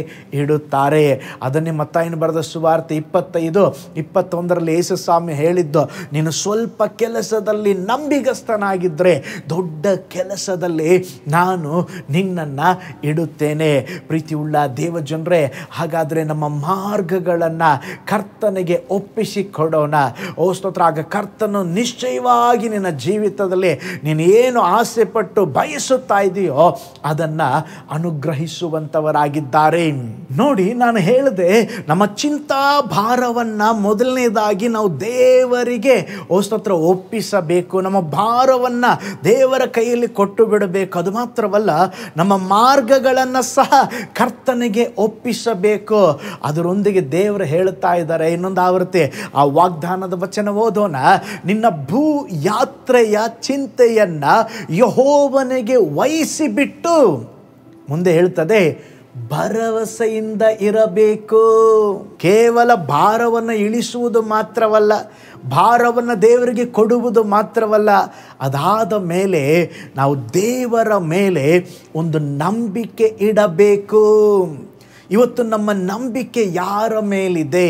ಇಡುತ್ತಾರೆ. ಅದನ್ನೇ ಮತ್ತಾಯನು ಬರೆದ ಸುವಾರ್ತೆ 25:21 ಯೇಸು ಸ್ವಾಮಿ ಹೇಳಿದ್ದು, ನೀನು ಸ್ವಲ್ಪ ಕೆಲಸದಲ್ಲಿ ನಂಬಿಗಸ್ತನಾಗಿದ್ದರೆ ದೊಡ್ಡ ಕೆಲಸದಲ್ಲಿ ನಾನು ನಿನ್ನನ್ನು ಇಡುತ್ತೇನೆ. ಪ್ರೀತಿಯುಳ್ಳ ದೇವಜನರೇ, ಹಾಗಾದರೆ ನಮ್ಮ ಮಾರ್ಗಗಳನ್ನು ಕರ್ತನಿಗೆ ಒಪ್ಪಿಸಿಕೊಡೋಣ. ಓ ಸ್ತೋತ್ರ. ಆಗ ಕರ್ತನು ನಿಶ್ಚಯವಾಗಿ ನಿನ್ನ ಜೀವಿತದಲ್ಲಿ ನೀನು ಏನು ಆಸೆ ಪಟ್ಟು ಬಯಸುತ್ತಾ ಇದೆಯೋ ಅದನ್ನು ಅನುಗ್ರಹಿಸುವಂಥವರಾಗಿದ್ದಾರೆ. ನೋಡಿ, ನಾನು ಹೇಳಿದೆ ನಮ್ಮ ಚಿಂತಾ ಭಾರವನ್ನು ಮೊದಲನೇದಾಗಿ ನಾವು ದೇವರಿಗೆ ಸ್ತೋತ್ರ ಒಪ್ಪಿಸಬೇಕು. ನಮ್ಮ ಭಾರವನ್ನು ದೇವರ ಕೈಯಲ್ಲಿ ಕೊಟ್ಟು ಬಿಡಬೇಕು. ಅದು ಮಾತ್ರವಲ್ಲ, ನಮ್ಮ ಮಾರ್ಗಗಳನ್ನು ಸಹ ಕರ್ತನಿಗೆ ಒಪ್ಪಿಸಬೇಕು. ಅದರೊಂದಿಗೆ ದೇವರು ಹೇಳುತ್ತಾ ಇದ್ದಾರೆ, ಇನ್ನೊಂದು ಆವೃತ್ತಿ ಆ ವಾಗ್ದಾನದ ವಚನ ಓದೋಣ. ನಿನ್ನ ಭೂ ಯಾತ್ರೆಯ ಚಿಂತೆಯನ್ನು ಯೆಹೋವನಿಗೆ ವಹಿಸಿಬಿಟ್ಟು, ಮುಂದೆ ಹೇಳ್ತದೆ, ಭರವಸೆಯಿಂದ ಇರಬೇಕು. ಕೇವಲ ಭಾರವನ್ನು ಇಳಿಸುವುದು ಮಾತ್ರವಲ್ಲ, ಭಾರವನ್ನು ದೇವರಿಗೆ ಕೊಡುವುದು ಮಾತ್ರವಲ್ಲ, ಅದಾದ ಮೇಲೆ ನಾವು ದೇವರ ಮೇಲೆ ಒಂದು ನಂಬಿಕೆ ಇಡಬೇಕು. ಇವತ್ತು ನಮ್ಮ ನಂಬಿಕೆ ಯಾರ ಮೇಲಿದೆ?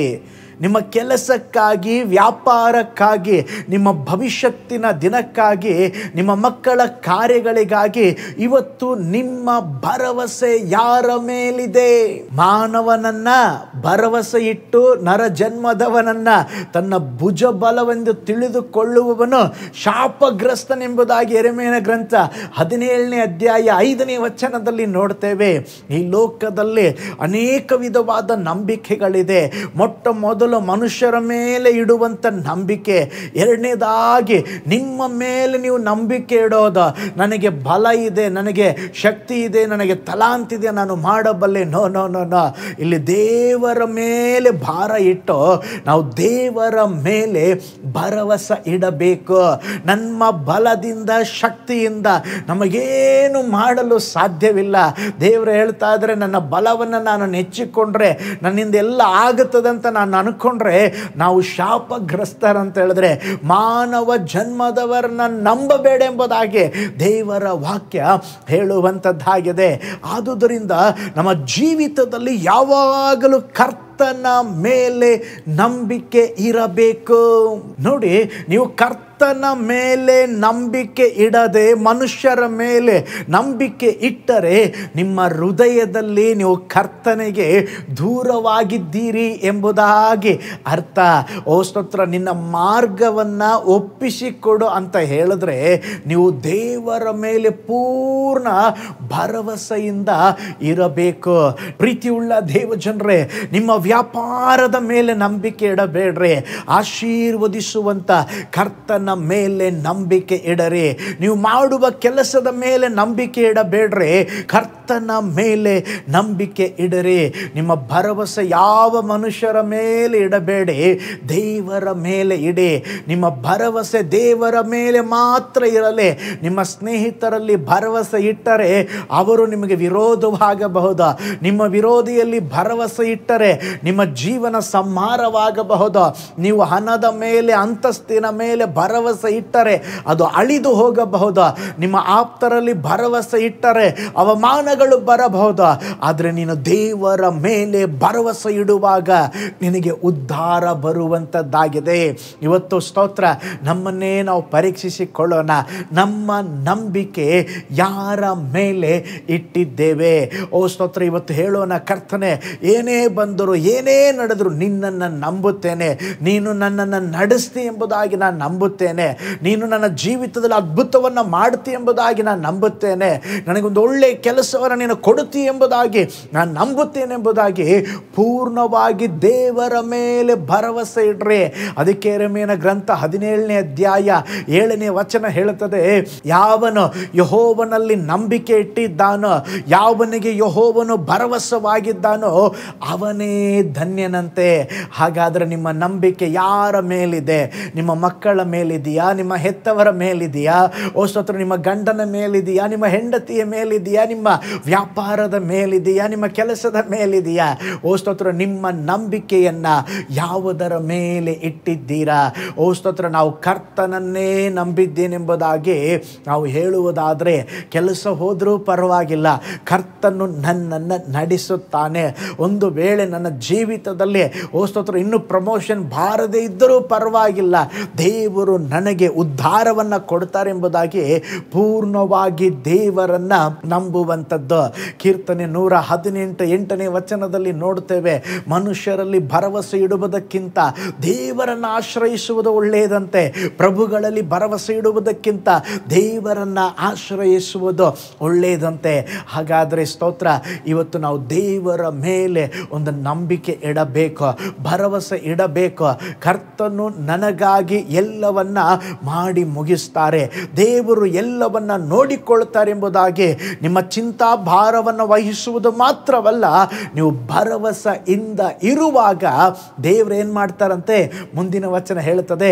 ನಿಮ್ಮ ಕೆಲಸಕ್ಕಾಗಿ, ವ್ಯಾಪಾರಕ್ಕಾಗಿ, ನಿಮ್ಮ ಭವಿಷ್ಯತ್ತಿನ ದಿನಕ್ಕಾಗಿ, ನಿಮ್ಮ ಮಕ್ಕಳ ಕಾರ್ಯಗಳಿಗಾಗಿ ಇವತ್ತು ನಿಮ್ಮ ಭರವಸೆ ಯಾರ ಮೇಲಿದೆ? ಮಾನವನನ್ನ ಭರವಸೆ ಇಟ್ಟು ನರ ಜನ್ಮದವನನ್ನ ತನ್ನ ಭುಜ ಬಲವೆಂದು ತಿಳಿದುಕೊಳ್ಳುವವನು ಶಾಪಗ್ರಸ್ತನೆಂಬುದಾಗಿ ಯೆರೆಮೀಯನ ಗ್ರಂಥ 17ನೇ ಅಧ್ಯಾಯ 5ನೇ ವಚನದಲ್ಲಿ ನೋಡ್ತೇವೆ. ಈ ಲೋಕದಲ್ಲಿ ಅನೇಕ ವಿಧವಾದ ನಂಬಿಕೆಗಳಿದೆ. ಮೊಟ್ಟ ಮೊದಲು ಮನುಷ್ಯರ ಮೇಲೆ ಇಡುವಂಥ ನಂಬಿಕೆ. ಎರಡನೇದಾಗಿ ನಿಮ್ಮ ಮೇಲೆ ನೀವು ನಂಬಿಕೆ ಇಡೋದು, ನನಗೆ ಬಲ ಇದೆ, ನನಗೆ ಶಕ್ತಿ ಇದೆ, ನನಗೆ ತಲಾಂತಿದೆ, ನಾನು ಮಾಡಬಲ್ಲೆ. No no no no. ಇಲ್ಲಿ ದೇವರ ಮೇಲೆ ಭಾರ ಇಟ್ಟು ನಾವು ದೇವರ ಮೇಲೆ ಭರವಸೆ ಇಡಬೇಕು. ನಮ್ಮ ಬಲದಿಂದ, ಶಕ್ತಿಯಿಂದ ನಮಗೇನು ಮಾಡಲು ಸಾಧ್ಯವಿಲ್ಲ. ದೇವರು ಹೇಳ್ತಾ ಇದ್ದಾರೆ, ನನ್ನ ಬಲವನ್ನು ನಾನು ನೆಚ್ಚಿಕೊಂಡ್ರೆ ನನ್ನಿಂದ ಎಲ್ಲ ಆಗುತ್ತದಂತ ನಾನು ಅನ್ಕೊಂಡ್ರೆ ನಾವು ಶಾಪಗ್ರಸ್ತರಂತ ಹೇಳಿದ್ರೆ ಮಾನವ ಜನ್ಮದವರನ್ನ ನಂಬಬೇಡ ಎಂಬುದಾಗಿ ದೇವರ ವಾಕ್ಯ ಹೇಳುವಂಥದ್ದಾಗಿದೆ. ಆದುದರಿಂದ ನಮ್ಮ ಜೀವಿತದಲ್ಲಿ ಯಾವಾಗಲೂ ಕರ್ತನ ಮೇಲೆ ನಂಬಿಕೆ ಇರಬೇಕು. ನೋಡಿ, ನೀವು ಕರ್ತನ ಮೇಲೆ ನಂಬಿಕೆ ಇಡದೆ ಮನುಷ್ಯರ ಮೇಲೆ ನಂಬಿಕೆ ಇಟ್ಟರೆ ನಿಮ್ಮ ಹೃದಯದಲ್ಲಿ ನೀವು ಕರ್ತನಿಗೆ ದೂರವಾಗಿದ್ದೀರಿ ಎಂಬುದಾಗಿ ಅರ್ಥ. ಓ ಸ್ತೋತ್ರ. ನಿನ್ನ ಮಾರ್ಗವನ್ನು ಒಪ್ಪಿಸಿಕೊಡು ಅಂತ ಹೇಳಿದ್ರೆ ನೀವು ದೇವರ ಮೇಲೆ ಪೂರ್ಣ ಭರವಸೆಯಿಂದ ಇರಬೇಕು. ಪ್ರೀತಿಯುಳ್ಳ ದೇವಜನರೇ, ನಿಮ್ಮ ವ್ಯಾಪಾರದ ಮೇಲೆ ನಂಬಿಕೆ ಇಡಬೇಡ್ರಿ, ಆಶೀರ್ವದಿಸುವಂತ ಕರ್ತನ ಮೇಲೆ ನಂಬಿಕೆ ಇಡರಿ. ನೀವು ಮಾಡುವ ಕೆಲಸದ ಮೇಲೆ ನಂಬಿಕೆ ಇಡಬೇಡ್ರಿ, ಕರ್ತನ ಮೇಲೆ ನಂಬಿಕೆ ಇಡರಿ. ನಿಮ್ಮ ಭರವಸೆ ಯಾವ ಮನುಷ್ಯರ ಮೇಲೆ ಇಡಬೇಡಿ, ದೇವರ ಮೇಲೆ ಇಡಿ. ನಿಮ್ಮ ಭರವಸೆ ದೇವರ ಮೇಲೆ ಮಾತ್ರ ಇರಲಿ. ನಿಮ್ಮ ಸ್ನೇಹಿತರಲ್ಲಿ ಭರವಸೆ ಇಟ್ಟರೆ ಅವರು ನಿಮಗೆ ವಿರೋಧವಾಗಬಹುದು. ನಿಮ್ಮ ವಿರೋಧಿಯಲ್ಲಿ ಭರವಸೆ ಇಟ್ಟರೆ ನಿಮ್ಮ ಜೀವನ ಸಂಹಾರವಾಗಬಹುದು. ನೀವು ಹಣದ ಮೇಲೆ, ಅಂತಸ್ತಿನ ಮೇಲೆ ಭರವಸೆ ಇಟ್ಟರೆ ಅದು ಅಳಿದು ಹೋಗಬಹುದು. ನಿಮ್ಮ ಆಪ್ತರಲ್ಲಿ ಭರವಸೆ ಇಟ್ಟರೆ ಅವಮಾನಗಳು ಬರಬಹುದು. ಆದರೆ ನೀನು ದೇವರ ಮೇಲೆ ಭರವಸೆ ಇಡುವಾಗ ನಿನಗೆ ಉದ್ಧಾರ ಬರುವಂಥದ್ದಾಗಿದೆ. ಇವತ್ತು ಸ್ತೋತ್ರ, ನಮ್ಮನ್ನೇ ನಾವು ಪರೀಕ್ಷಿಸಿಕೊಳ್ಳೋಣ. ನಮ್ಮ ನಂಬಿಕೆ ಯಾರ ಮೇಲೆ ಇಟ್ಟಿದ್ದೇವೆ? ಓ ಸ್ತೋತ್ರ, ಇವತ್ತು ಹೇಳೋಣ, ಕರ್ತನೆ, ಏನೇ ಬಂದರೂ ಏನೇ ನಡೆದರೂ ನಿನ್ನನ್ನು ನಂಬುತ್ತೇನೆ. ನೀನು ನನ್ನನ್ನು ನಡೆಸ್ತಿ ಎಂಬುದಾಗಿ ನಾನು ನಂಬುತ್ತೇನೆ. ನೀನು ನನ್ನ ಜೀವಿತದಲ್ಲಿ ಅದ್ಭುತವನ್ನು ಮಾಡ್ತಿ ಎಂಬುದಾಗಿ ನಾನು ನಂಬುತ್ತೇನೆ. ನನಗೊಂದು ಒಳ್ಳೆಯ ಕೆಲಸವನ್ನು ನೀನು ಕೊಡುತ್ತಿ ಎಂಬುದಾಗಿ ನಾನು ನಂಬುತ್ತೇನೆ ಎಂಬುದಾಗಿ ಪೂರ್ಣವಾಗಿ ದೇವರ ಮೇಲೆ ಭರವಸೆ ಇಡ್ರಿ. ಅದಕ್ಕೆ ಯೆರೆಮೀಯನ ಗ್ರಂಥ 17ನೇ ಅಧ್ಯಾಯ 7ನೇ ವಚನ ಹೇಳುತ್ತದೆ, ಯಾವನು ಯೆಹೋವನಲ್ಲಿ ನಂಬಿಕೆ ಇಟ್ಟಿದ್ದಾನೋ, ಯಾವನಿಗೆ ಯೆಹೋವನು ಭರವಸವಾಗಿದ್ದಾನೋ ಅವನೇ ಧನ್ಯನಂತೆ. ಹಾಗಾದರೆ ನಿಮ್ಮ ನಂಬಿಕೆ ಯಾರ ಮೇಲಿದೆ? ನಿಮ್ಮ ಮಕ್ಕಳ ಮೇಲಿದೆ, ಮೇಲಿದೆಯಾ, ನಿಮ್ಮ ಹೆತ್ತವರ ಮೇಲಿದೆಯಾ, ಓ ಸ್ತೋತ್ರ ನಿಮ್ಮ ಗಂಡನ ಮೇಲಿದೆಯಾ, ನಿಮ್ಮ ಹೆಂಡತಿಯ ಮೇಲಿದೆಯಾ, ನಿಮ್ಮ ವ್ಯಾಪಾರದ ಮೇಲಿದೆಯಾ, ನಿಮ್ಮ ಕೆಲಸದ ಮೇಲಿದೆಯಾ, ಓ ಸ್ತೋತ್ರ ನಿಮ್ಮ ನಂಬಿಕೆಯನ್ನು ಯಾವುದರ ಮೇಲೆ ಇಟ್ಟಿದ್ದೀರಾ? ಓ ಸ್ತೋತ್ರ ನಾವು ಕರ್ತನನ್ನೇ ನಂಬಿದ್ದೇನೆಂಬುದಾಗಿ ನಾವು ಹೇಳುವುದಾದರೆ ಕೆಲಸ ಹೋದರೂ ಪರವಾಗಿಲ್ಲ, ಕರ್ತನು ನನ್ನನ್ನು ನಡೆಸುತ್ತಾನೆ. ಒಂದು ವೇಳೆ ನನ್ನ ಜೀವಿತದಲ್ಲಿ ಓ ಸ್ತೋತ್ರ ಇನ್ನೂ ಪ್ರಮೋಷನ್ ಬಾರದೇ ಇದ್ದರೂ ಪರವಾಗಿಲ್ಲ, ದೇವರು ನನಗೆ ಉದ್ಧಾರವನ್ನು ಕೊಡ್ತಾರೆ ಎಂಬುದಾಗಿ ಪೂರ್ಣವಾಗಿ ದೇವರನ್ನು ನಂಬುವಂಥದ್ದು. ಕೀರ್ತನೆ 118 ವಚನದಲ್ಲಿ ನೋಡ್ತೇವೆ, ಮನುಷ್ಯರಲ್ಲಿ ಭರವಸೆ ಇಡುವುದಕ್ಕಿಂತ ದೇವರನ್ನು ಆಶ್ರಯಿಸುವುದು ಒಳ್ಳೆಯದಂತೆ, ಪ್ರಭುಗಳಲ್ಲಿ ಭರವಸೆ ಇಡುವುದಕ್ಕಿಂತ ದೇವರನ್ನು ಆಶ್ರಯಿಸುವುದು ಒಳ್ಳೆಯದಂತೆ. ಹಾಗಾದರೆ ಸ್ತೋತ್ರ, ಇವತ್ತು ನಾವು ದೇವರ ಮೇಲೆ ಒಂದು ನಂಬಿಕೆ ಇಡಬೇಕು, ಭರವಸೆ ಇಡಬೇಕು. ಕರ್ತನು ನನಗಾಗಿ ಎಲ್ಲವನ್ನ ಮಾಡಿ ಮುಗಿಸ್ತಾರೆ, ದೇವರು ಎಲ್ಲವನ್ನ ನೋಡಿಕೊಳ್ತಾರೆ ಎಂಬುದಾಗಿ ನಿಮ್ಮ ಚಿಂತಾ ಭಾರವನ್ನು ವಹಿಸುವುದು ಮಾತ್ರವಲ್ಲ, ನೀವು ಭರವಸೆಯಿಂದ ಇರುವಾಗ ದೇವರು ಏನು ಮಾಡ್ತಾರಂತೆ? ಮುಂದಿನ ವಚನ ಹೇಳುತ್ತದೆ,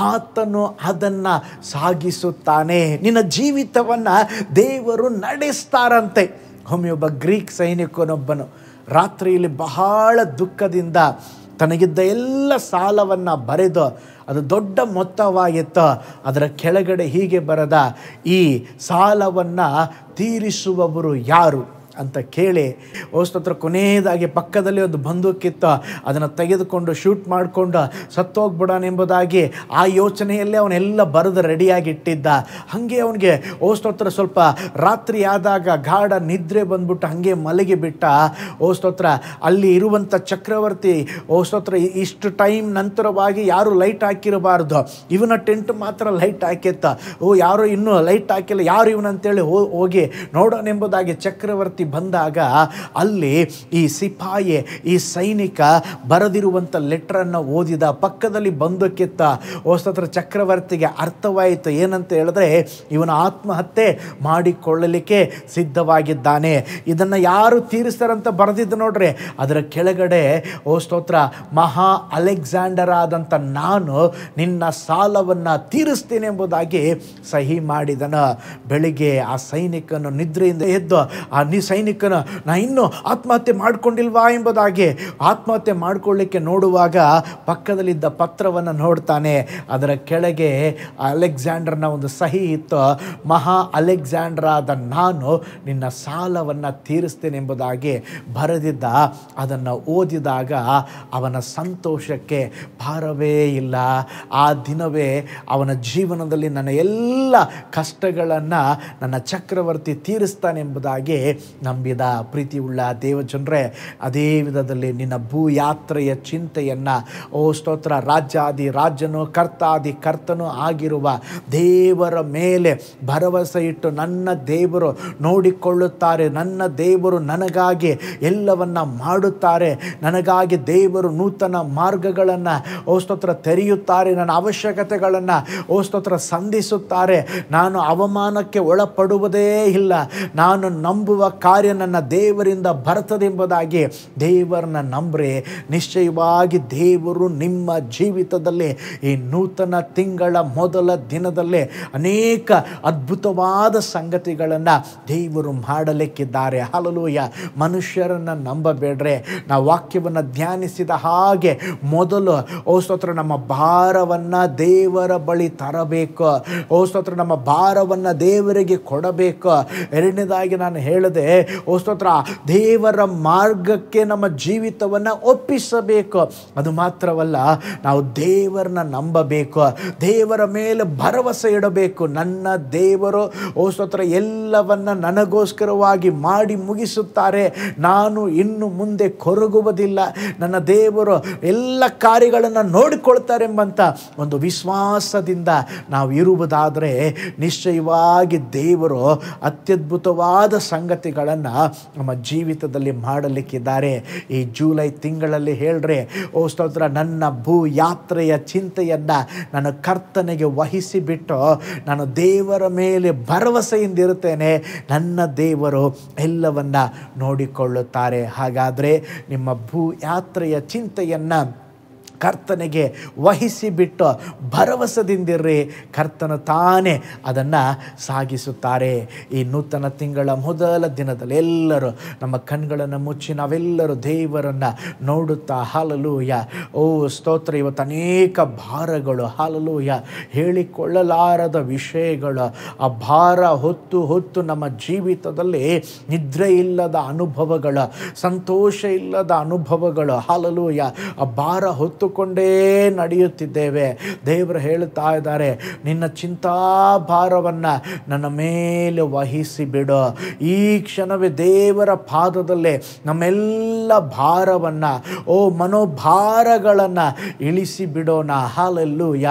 ಆತನು ಅದನ್ನು ಸಾಗಿಸುತ್ತಾನೆ. ನಿನ್ನ ಜೀವಿತವನ್ನು ದೇವರು ನಡೆಸ್ತಾರಂತೆ. ಒಬ್ಬ ಗ್ರೀಕ್ ಸೈನಿಕನೊಬ್ಬನು ರಾತ್ರಿಯಲ್ಲಿ ಬಹಳ ದುಃಖದಿಂದ ತನಗಿದ್ದ ಎಲ್ಲ ಸಾಲವನ್ನು ಬರೆದು, ಅದು ದೊಡ್ಡ ಮೊತ್ತವಾಗಿತ್ತು, ಅದರ ಕೆಳಗಡೆ ಹೀಗೆ ಬರೆದ, ಈ ಸಾಲವನ್ನು ತೀರಿಸುವವರು ಯಾರು ಅಂತ ಕೇಳಿ, ಓ ಸ್ತೋತ್ರ ಕೊನೆಯದಾಗಿ ಪಕ್ಕದಲ್ಲಿ ಒಂದು ಬಂದೂಕಿತ್ತು, ಅದನ್ನು ತೆಗೆದುಕೊಂಡು ಶೂಟ್ ಮಾಡಿಕೊಂಡು ಸತ್ತೋಗ್ಬಿಡೋಣ ಎಂಬುದಾಗಿ ಆ ಯೋಚನೆಯಲ್ಲೇ ಅವನೆಲ್ಲ ಬರೆದು ರೆಡಿಯಾಗಿ ಇಟ್ಟಿದ್ದ. ಹಾಗೆ ಅವನಿಗೆ ಓ ಸ್ತೋತ್ರ ಸ್ವಲ್ಪ ರಾತ್ರಿ ಆದಾಗ ಗಾಢ ನಿದ್ರೆ ಬಂದ್ಬಿಟ್ಟು ಹಾಗೆ ಮಲಗಿಬಿಟ್ಟ. ಓ ಸ್ತೋತ್ರ ಅಲ್ಲಿ ಇರುವಂಥ ಚಕ್ರವರ್ತಿ, ಓ ಸ್ತೋತ್ರ ಇಷ್ಟು ಟೈಮ್ ನಂತರವಾಗಿ ಯಾರು ಲೈಟ್ ಹಾಕಿರಬಾರ್ದು, ಇವನ ಟೆಂಟ್ ಮಾತ್ರ ಲೈಟ್ ಹಾಕಿತ್ತ, ಓ ಯಾರು ಇನ್ನೂ ಲೈಟ್ ಹಾಕಿಲ್ಲ, ಯಾರು ಇವನಂತೇಳಿ ಹೋಗಿ ನೋಡೋಣ ಎಂಬುದಾಗಿ ಚಕ್ರವರ್ತಿ ಬಂದಾಗ ಅಲ್ಲಿ ಈ ಸಿಪಾಯಿ, ಈ ಸೈನಿಕ ಬರೆದಿರುವಂಥ ಲೆಟರನ್ನು ಓದಿದ, ಪಕ್ಕದಲ್ಲಿ ಬಂದೂಕಿತ್ತ. ಓ ಸ್ತೋತ್ರ ಚಕ್ರವರ್ತಿಗೆ ಅರ್ಥವಾಯಿತು, ಏನಂತ ಹೇಳಿದ್ರೆ ಇವನು ಆತ್ಮಹತ್ಯೆ ಮಾಡಿಕೊಳ್ಳಲಿಕ್ಕೆ ಸಿದ್ಧವಾಗಿದ್ದಾನೆ. ಇದನ್ನು ಯಾರು ತೀರಿಸ್ತಾರಂತ ಬರೆದಿದ್ದು ನೋಡ್ರಿ, ಅದರ ಕೆಳಗಡೆ ಓ ಸ್ತೋತ್ರ ಮಹಾ ಅಲೆಕ್ಸಾಂಡರ್ ಆದಂಥ ನಾನು ನಿನ್ನ ಸಾಲವನ್ನು ತೀರಿಸ್ತೇನೆ ಎಂಬುದಾಗಿ ಸಹಿ ಮಾಡಿದನು. ಬೆಳಿಗ್ಗೆ ಆ ಸೈನಿಕನು ನಿದ್ರೆಯಿಂದ ಎದ್ದು ಆ ಸೈನಿಕನು ನಾ ಇನ್ನೂ ಆತ್ಮಹತ್ಯೆ ಮಾಡಿಕೊಂಡಿಲ್ವಾ ಎಂಬುದಾಗಿ ಆತ್ಮಹತ್ಯೆ ಮಾಡಿಕೊಳ್ಳಿಕ್ಕೆ ನೋಡುವಾಗ ಪಕ್ಕದಲ್ಲಿದ್ದ ಪತ್ರವನ್ನು ನೋಡ್ತಾನೆ. ಅದರ ಕೆಳಗೆ ಅಲೆಕ್ಸಾಂಡರ್ನ ಒಂದು ಸಹಿ ಇತ್ತು, ಮಹಾ ಅಲೆಕ್ಸಾಂಡರ್ ಆದ ನಾನು ನಿನ್ನ ಸಾಲವನ್ನು ತೀರಿಸ್ತೇನೆ ಎಂಬುದಾಗಿ ಬರೆದಿದ್ದ. ಅದನ್ನು ಓದಿದಾಗ ಅವನ ಸಂತೋಷಕ್ಕೆ ಭಾರವೇ ಇಲ್ಲ. ಆ ದಿನವೇ ಅವನ ಜೀವನದಲ್ಲಿ ನನ್ನ ಎಲ್ಲ ಕಷ್ಟಗಳನ್ನು ನನ್ನ ಚಕ್ರವರ್ತಿ ತೀರಿಸ್ತಾನೆ ಎಂಬುದಾಗಿ ನಂಬಿದ. ಪ್ರೀತಿಯುಳ್ಳ ದೇವಜನರೇ, ಅದೇ ವಿಧದಲ್ಲಿ ನಿನ್ನ ಭೂಯಾತ್ರೆಯ ಚಿಂತೆಯನ್ನು ಓ ಸ್ತೋತ್ರ ರಾಜ್ಯಾದಿ ರಾಜ್ಯನು ಕರ್ತಾದಿ ಕರ್ತನೂ ಆಗಿರುವ ದೇವರ ಮೇಲೆ ಭರವಸೆ ಇಟ್ಟು, ನನ್ನ ದೇವರು ನೋಡಿಕೊಳ್ಳುತ್ತಾರೆ, ನನ್ನ ದೇವರು ನನಗಾಗಿ ಎಲ್ಲವನ್ನ ಮಾಡುತ್ತಾರೆ, ನನಗಾಗಿ ದೇವರು ನೂತನ ಮಾರ್ಗಗಳನ್ನು ಓ ಸ್ತೋತ್ರ ತೆರೆಯುತ್ತಾರೆ, ನನ್ನ ಅವಶ್ಯಕತೆಗಳನ್ನು ಓ ಸ್ತೋತ್ರ ಸಂಧಿಸುತ್ತಾರೆ, ನಾನು ಅವಮಾನಕ್ಕೆ ಒಳಪಡುವುದೇ ಇಲ್ಲ, ನಾನು ನಂಬುವ ಕಾರ್ಯ ನನ್ನ ದೇವರಿಂದ ಬರ್ತದೆ ಎಂಬುದಾಗಿ ದೇವರನ್ನ ನಂಬ್ರೆ ನಿಶ್ಚಯವಾಗಿ ದೇವರು ನಿಮ್ಮ ಜೀವಿತದಲ್ಲಿ ಈ ನೂತನ ತಿಂಗಳ ಮೊದಲ ದಿನದಲ್ಲೇ ಅನೇಕ ಅದ್ಭುತವಾದ ಸಂಗತಿಗಳನ್ನು ದೇವರು ಮಾಡಲಿಕ್ಕಿದ್ದಾರೆ. ಹಲ್ಲೆಲೂಯಾ. ಮನುಷ್ಯರನ್ನು ನಂಬಬೇಡ್ರೆ. ನಾವು ವಾಕ್ಯವನ್ನು ಧ್ಯಾನಿಸಿದ ಹಾಗೆ ಮೊದಲು ಓ ಸ್ತೋತ್ರ ನಮ್ಮ ಭಾರವನ್ನು ದೇವರ ಬಳಿ ತರಬೇಕು. ಓ ಸ್ತೋತ್ರ ನಮ್ಮ ಭಾರವನ್ನು ದೇವರಿಗೆ ಕೊಡಬೇಕು. ಎರಡನೇದಾಗಿ ನಾನು ಹೇಳಿದೆ, ಓ ಸ್ತೋತ್ರ ದೇವರ ಮಾರ್ಗಕ್ಕೆ ನಮ್ಮ ಜೀವಿತವನ್ನು ಒಪ್ಪಿಸಬೇಕು. ಅದು ಮಾತ್ರವಲ್ಲ, ನಾವು ದೇವರನ್ನ ನಂಬಬೇಕು, ದೇವರ ಮೇಲೆ ಭರವಸೆ ಇಡಬೇಕು. ನನ್ನ ದೇವರು ಓ ಸ್ತೋತ್ರ ಎಲ್ಲವನ್ನ ನನಗೋಸ್ಕರವಾಗಿ ಮಾಡಿ ಮುಗಿಸುತ್ತಾರೆ, ನಾನು ಇನ್ನು ಮುಂದೆ ಕೊರಗುವುದಿಲ್ಲ, ನನ್ನ ದೇವರು ಎಲ್ಲ ಕಾರ್ಯಗಳನ್ನು ನೋಡಿಕೊಳ್ತಾರೆ ಎಂಬಂಥ ಒಂದು ವಿಶ್ವಾಸದಿಂದ ನಾವು ಇರುವುದಾದರೆ ನಿಶ್ಚಯವಾಗಿ ದೇವರು ಅತ್ಯದ್ಭುತವಾದ ಸಂಗತಿಗಳನ್ನು ನಮ್ಮ ಜೀವಿತದಲ್ಲಿ ಮಾಡಲಿಕ್ಕಿದ್ದಾರೆ. ಈ ಜೂಲೈ ತಿಂಗಳಲ್ಲಿ ಹೇಳ್ರೆ, ಓ ಸ್ತೋತ್ರ ನನ್ನ ಭೂ ಯಾತ್ರೆಯ ಚಿಂತೆಯನ್ನು ನಾನು ಕರ್ತನಿಗೆ ವಹಿಸಿಬಿಟ್ಟು ನಾನು ದೇವರ ಮೇಲೆ ಭರವಸೆಯಿಂದಿರುತ್ತೇನೆ, ನನ್ನ ದೇವರು ಎಲ್ಲವನ್ನ ನೋಡಿಕೊಳ್ಳುತ್ತಾರೆ. ಹಾಗಾದರೆ ನಿಮ್ಮ ಭೂ ಯಾತ್ರೆಯ ಚಿಂತೆಯನ್ನು ಕರ್ತನಿಗೆ ವಹಿಸಿಬಿಟ್ಟು ಭರವಸೆದಿಂದಿರ್ರಿ, ಕರ್ತನು ತಾನೇ ಅದನ್ನು ಸಾಗಿಸುತ್ತಾರೆ. ಈ ನೂತನ ತಿಂಗಳ ಮೊದಲ ದಿನದಲ್ಲಿ ಎಲ್ಲರೂ ನಮ್ಮ ಕಣ್ಗಳನ್ನು ಮುಚ್ಚಿ ನಾವೆಲ್ಲರೂ ದೇವರನ್ನು ನೋಡುತ್ತಾ ಹಾಲೆಲೂಯ. ಓ ಸ್ತೋತ್ರ. ಇವತ್ತು ಅನೇಕ ಭಾರಗಳು ಹಾಲೆಲೂಯ, ಹೇಳಿಕೊಳ್ಳಲಾರದ ವಿಷಯಗಳು, ಆ ಭಾರ ಹೊತ್ತು ಹೊತ್ತು ನಮ್ಮ ಜೀವಿತದಲ್ಲಿ ನಿದ್ರೆ ಇಲ್ಲದ ಅನುಭವಗಳು, ಸಂತೋಷ ಇಲ್ಲದ ಅನುಭವಗಳು ಹಾಲೆಲೂಯ, ಆ ಭಾರ ಹೊತ್ತುಕೊಂಡೇ ನಡೆಯುತ್ತಿದ್ದೇವೆ. ದೇವರು ಹೇಳುತ್ತಾ ಇದ್ದಾರೆ, ನಿನ್ನ ಚಿಂತಾಭಾರವನ್ನು ನನ್ನ ಮೇಲೆ ವಹಿಸಿ ಬಿಡು. ಈ ಕ್ಷಣವೇ ದೇವರ ಪಾದದಲ್ಲೇ ನಮ್ಮೆಲ್ಲ ಭಾರವನ್ನು, ಓ ಮನೋಭಾರಗಳನ್ನು ಇಳಿಸಿ ಬಿಡೋಣ. ಹಾಲೆಲೂಯ.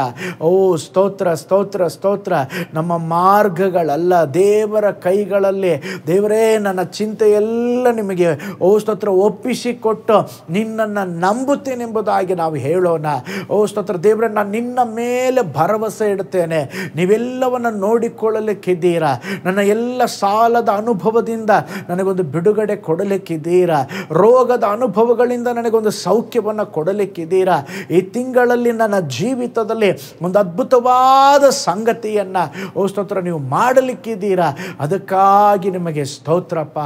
ಓ ಸ್ತೋತ್ರ ಸ್ತೋತ್ರ ಸ್ತೋತ್ರ. ನಮ್ಮ ಮಾರ್ಗಗಳಲ್ಲ, ದೇವರ ಕೈಗಳಲ್ಲಿ ದೇವರೇ ನನ್ನ ಚಿಂತೆಯೆಲ್ಲ ನಿಮಗೆ ಓ ಸ್ತೋತ್ರ ಒಪ್ಪಿಸಿಕೊಟ್ಟು ನಿನ್ನನ್ನು ನಂಬುತ್ತೇನೆಂಬುದಾಗಿ ನಾವು ಹೇಳೋಣ. ಓ ಸ್ತೋತ್ರ. ದೇವರೇ, ನಾನು ನಿನ್ನ ಮೇಲೆ ಭರವಸೆ ಇಡುತ್ತೇನೆ. ನೀವೆಲ್ಲವನ್ನು ನೋಡಿಕೊಳ್ಳಲಿಕ್ಕಿದ್ದೀರಾ. ನನ್ನ ಎಲ್ಲ ಸಾಲದ ಅನುಭವದಿಂದ ನನಗೊಂದು ಬಿಡುಗಡೆ ಕೊಡಲಿಕ್ಕಿದ್ದೀರಾ. ರೋಗದ ಅನುಭವಗಳಿಂದ ನನಗೊಂದು ಸೌಖ್ಯವನ್ನು ಕೊಡಲಿಕ್ಕಿದ್ದೀರಾ. ಈ ತಿಂಗಳಲ್ಲಿ ನನ್ನ ಜೀವಿತದಲ್ಲಿ ಒಂದು ಅದ್ಭುತವಾದ ಸಂಗತಿಯನ್ನು ಓ ಸ್ತೋತ್ರ ನೀವು ಮಾಡಲಿಕ್ಕಿದ್ದೀರಾ. ಅದಕ್ಕಾಗಿ ನಿಮಗೆ ಸ್ತೋತ್ರಪ್ಪ.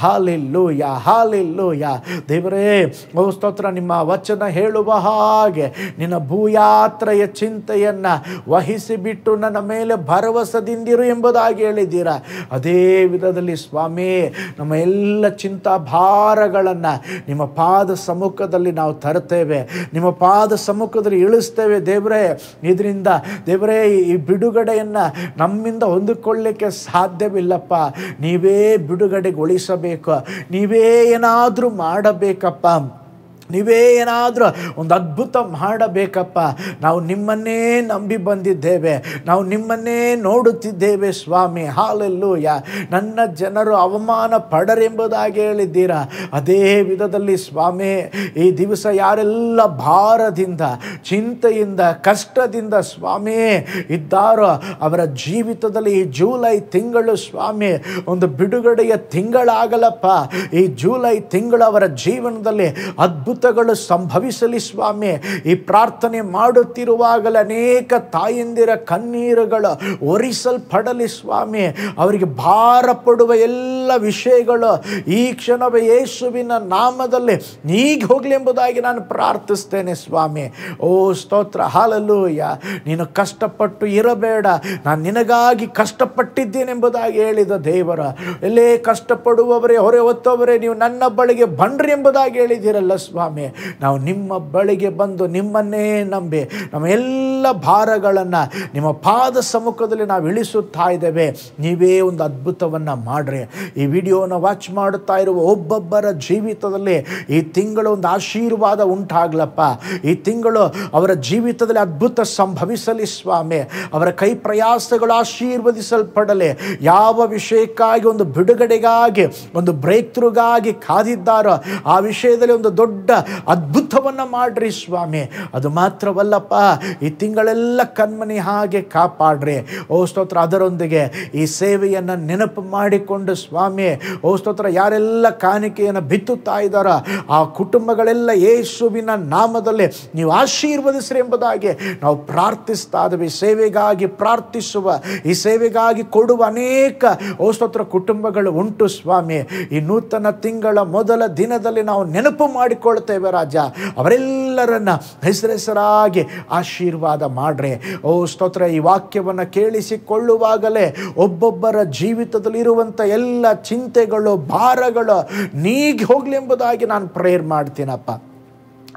Hallelujah hallelujah. ದೇವರೇ, ಓ ಸ್ತೋತ್ರ. ನಿಮ್ಮ ವಚನ ಹೇಳುವ ಹಾಗೆ ನಿನ್ನ ಭೂಯಾತ್ರೆಯ ಚಿಂತೆಯನ್ನು ವಹಿಸಿಬಿಟ್ಟು ನನ್ನ ಮೇಲೆ ಭರವಸೆದಿಂದಿರು ಎಂಬುದಾಗಿ ಹೇಳಿದ್ದೀರಾ. ಅದೇ ವಿಧದಲ್ಲಿ ಸ್ವಾಮಿ, ನಮ್ಮ ಎಲ್ಲ ಚಿಂತಾ ಭಾರಗಳನ್ನು ನಿಮ್ಮ ಪಾದ ಸಮ್ಮುಖದಲ್ಲಿ ನಾವು ತರುತ್ತೇವೆ, ನಿಮ್ಮ ಪಾದ ಸಮ್ಮುಖದಲ್ಲಿ ಇಳಿಸ್ತೇವೆ. ದೇವರೇ, ಇದರಿಂದ ದೇವರೇ ಈ ಬಿಡುಗಡೆಯನ್ನು ನಮ್ಮಿಂದ ಹೊಂದಿಕೊಳ್ಳಲಿಕ್ಕೆ ಸಾಧ್ಯವಿಲ್ಲಪ್ಪ. ನೀವೇ ಬಿಡುಗಡೆಗೊಳಿಸಬೇಕು, ನೀವೇ ಏನಾದರೂ ಮಾಡಬೇಕಪ್ಪ, ನೀವೇ ಏನಾದರೂ ಒಂದು ಅದ್ಭುತ ಮಾಡಬೇಕಪ್ಪ. ನಾವು ನಿಮ್ಮನ್ನೇ ನಂಬಿ ಬಂದಿದ್ದೇವೆ, ನಾವು ನಿಮ್ಮನ್ನೇ ನೋಡುತ್ತಿದ್ದೇವೆ ಸ್ವಾಮಿ. ಹಾಲೆಲೂಯ. ನನ್ನ ಜನರು ಅವಮಾನ ಪಡರೆಂಬುದಾಗಿ ಹೇಳಿದ್ದೀರಾ. ಅದೇ ವಿಧದಲ್ಲಿ ಸ್ವಾಮಿ, ಈ ದಿವಸ ಯಾರೆಲ್ಲ ಭಾರದಿಂದ, ಚಿಂತೆಯಿಂದ, ಕಷ್ಟದಿಂದ ಸ್ವಾಮಿ ಇದ್ದಾರೋ ಅವರ ಜೀವಿತದಲ್ಲಿ ಈ ಜೂಲೈ ತಿಂಗಳು ಸ್ವಾಮಿ ಒಂದು ಬಿಡುಗಡೆಯ ತಿಂಗಳಾಗಲಪ್ಪ. ಈ ಜೂಲೈ ತಿಂಗಳು ಅವರ ಜೀವನದಲ್ಲಿ ಅದ್ಭುತಗಳು ಸಂಭವಿಸಲಿ ಸ್ವಾಮಿ. ಈ ಪ್ರಾರ್ಥನೆ ಮಾಡುತ್ತಿರುವಾಗಲೇ ಅನೇಕ ತಾಯಂದಿರ ಕಣ್ಣೀರುಗಳು ಒರೆಸಲ್ಪಡಲಿ ಸ್ವಾಮಿ. ಅವರಿಗೆ ಭಾರ ಪಡುವ ಎಲ್ಲ ವಿಷಯಗಳು ಈ ಕ್ಷಣವೇ ಯೇಸುವಿನ ನಾಮದಲ್ಲಿ ನೀಗಿ ಹೋಗಲಿ ಎಂಬುದಾಗಿ ನಾನು ಪ್ರಾರ್ಥಿಸ್ತೇನೆ ಸ್ವಾಮಿ. ಓ ಸ್ತೋತ್ರ. ಹಾಲೆಲೂಯ. ನೀನು ಕಷ್ಟಪಟ್ಟು ಇರಬೇಡ, ನಾನು ನಿನಗಾಗಿ ಕಷ್ಟಪಟ್ಟಿದ್ದೇನೆಂಬುದಾಗಿ ಹೇಳಿದ ದೇವರ ಎಲ್ಲೇ ಕಷ್ಟಪಡುವವರೇ, ಹೊರೆ ಹೊತ್ತವರೇ, ನೀವು ನನ್ನ ಬಳಿಗೆ ಬನ್ರಿ ಎಂಬುದಾಗಿ ಹೇಳಿದಿರಲ್ಲ ಸ್ವಾಮಿ. ನಾವು ನಿಮ್ಮ ಬಳಿಗೆ ಬಂದು ನಿಮ್ಮನ್ನೇ ನಂಬಿ ನಮ್ಮ ಎಲ್ಲ ಭಾರಗಳನ್ನು ನಿಮ್ಮ ಪಾದ ಸಮ್ಮುಖದಲ್ಲಿ ನಾವು ಇಳಿಸುತ್ತಾ ಇದ್ದೇವೆ. ನೀವೇ ಒಂದು ಅದ್ಭುತವನ್ನು ಮಾಡ್ರಿ. ಈ ವಿಡಿಯೋನ ವಾಚ್ ಮಾಡುತ್ತಾ ಇರುವ ಒಬ್ಬೊಬ್ಬರ ಜೀವಿತದಲ್ಲಿ ಈ ತಿಂಗಳು ಒಂದು ಆಶೀರ್ವಾದ ಉಂಟಾಗ್ಲಪ್ಪ. ಈ ತಿಂಗಳು ಅವರ ಜೀವಿತದಲ್ಲಿ ಅದ್ಭುತ ಸಂಭವಿಸಲಿ ಸ್ವಾಮಿ. ಅವರ ಕೈ ಪ್ರಯಾಸಗಳು ಆಶೀರ್ವದಿಸಲ್ಪಡಲಿ. ಯಾವ ವಿಷಯಕ್ಕಾಗಿ ಒಂದು ಬಿಡುಗಡೆಗಾಗಿ, ಒಂದು ಬ್ರೇಕ್ ಥ್ರೂಗಾಗಿ ಕಾದಿದ್ದಾರೋ ಆ ವಿಷಯದಲ್ಲಿ ಒಂದು ದೊಡ್ಡ ಅದ್ಭುತವನ್ನು ಮಾಡ್ರಿ ಸ್ವಾಮಿ. ಅದು ಮಾತ್ರವಲ್ಲಪ್ಪ, ಈ ತಿಂಗಳೆಲ್ಲ ಕಣ್ಮನಿ ಹಾಗೆ ಕಾಪಾಡ್ರಿ. ಓ ಸ್ತೋತ್ರ. ಅದರೊಂದಿಗೆ ಈ ಸೇವೆಯನ್ನು ನೆನಪು ಮಾಡಿಕೊಂಡು ಸ್ವಾಮಿ, ಓ ಸ್ತೋತ್ರ, ಯಾರೆಲ್ಲ ಕಾಣಿಕೆಯನ್ನು ಬಿತ್ತುತ್ತಾ ಇದ್ದಾರೋ ಆ ಕುಟುಂಬಗಳೆಲ್ಲ ಯೇಸುವಿನ ನಾಮದಲ್ಲಿ ನೀವು ಆಶೀರ್ವದಿಸ್ರಿ ಎಂಬುದಾಗಿ ನಾವು ಪ್ರಾರ್ಥಿಸ್ತಾ ಇದ್ದೀವಿ. ಸೇವೆಗಾಗಿ ಪ್ರಾರ್ಥಿಸುವ, ಈ ಸೇವೆಗಾಗಿ ಕೊಡುವ ಅನೇಕ ಓ ಸ್ತೋತ್ರ ಕುಟುಂಬಗಳು ಉಂಟು ಸ್ವಾಮಿ. ಈ ನೂತನ ತಿಂಗಳ ಮೊದಲ ದಿನದಲ್ಲಿ ನಾವು ನೆನಪು ಮಾಡಿಕೊಳ್ತೇವೆ ರಾಜ. ಅವರೆಲ್ಲರನ್ನ ಹೆಸರಾಗಿ ಆಶೀರ್ವಾದ ಮಾಡ್ರಿ. ಓ ಸ್ತೋತ್ರ. ಈ ವಾಕ್ಯವನ್ನು ಕೇಳಿಸಿಕೊಳ್ಳುವಾಗಲೇ ಒಬ್ಬೊಬ್ಬರ ಜೀವಿತದಲ್ಲಿ ಇರುವಂಥ ಎಲ್ಲ ಚಿಂತೆಗಳು, ಭಾರಗಳು ನೀಗಿ ಹೋಗ್ಲಿ ಎಂಬುದಾಗಿ ನಾನು ಪ್ರೇಯರ್ ಮಾಡ್ತೀನಪ್ಪ.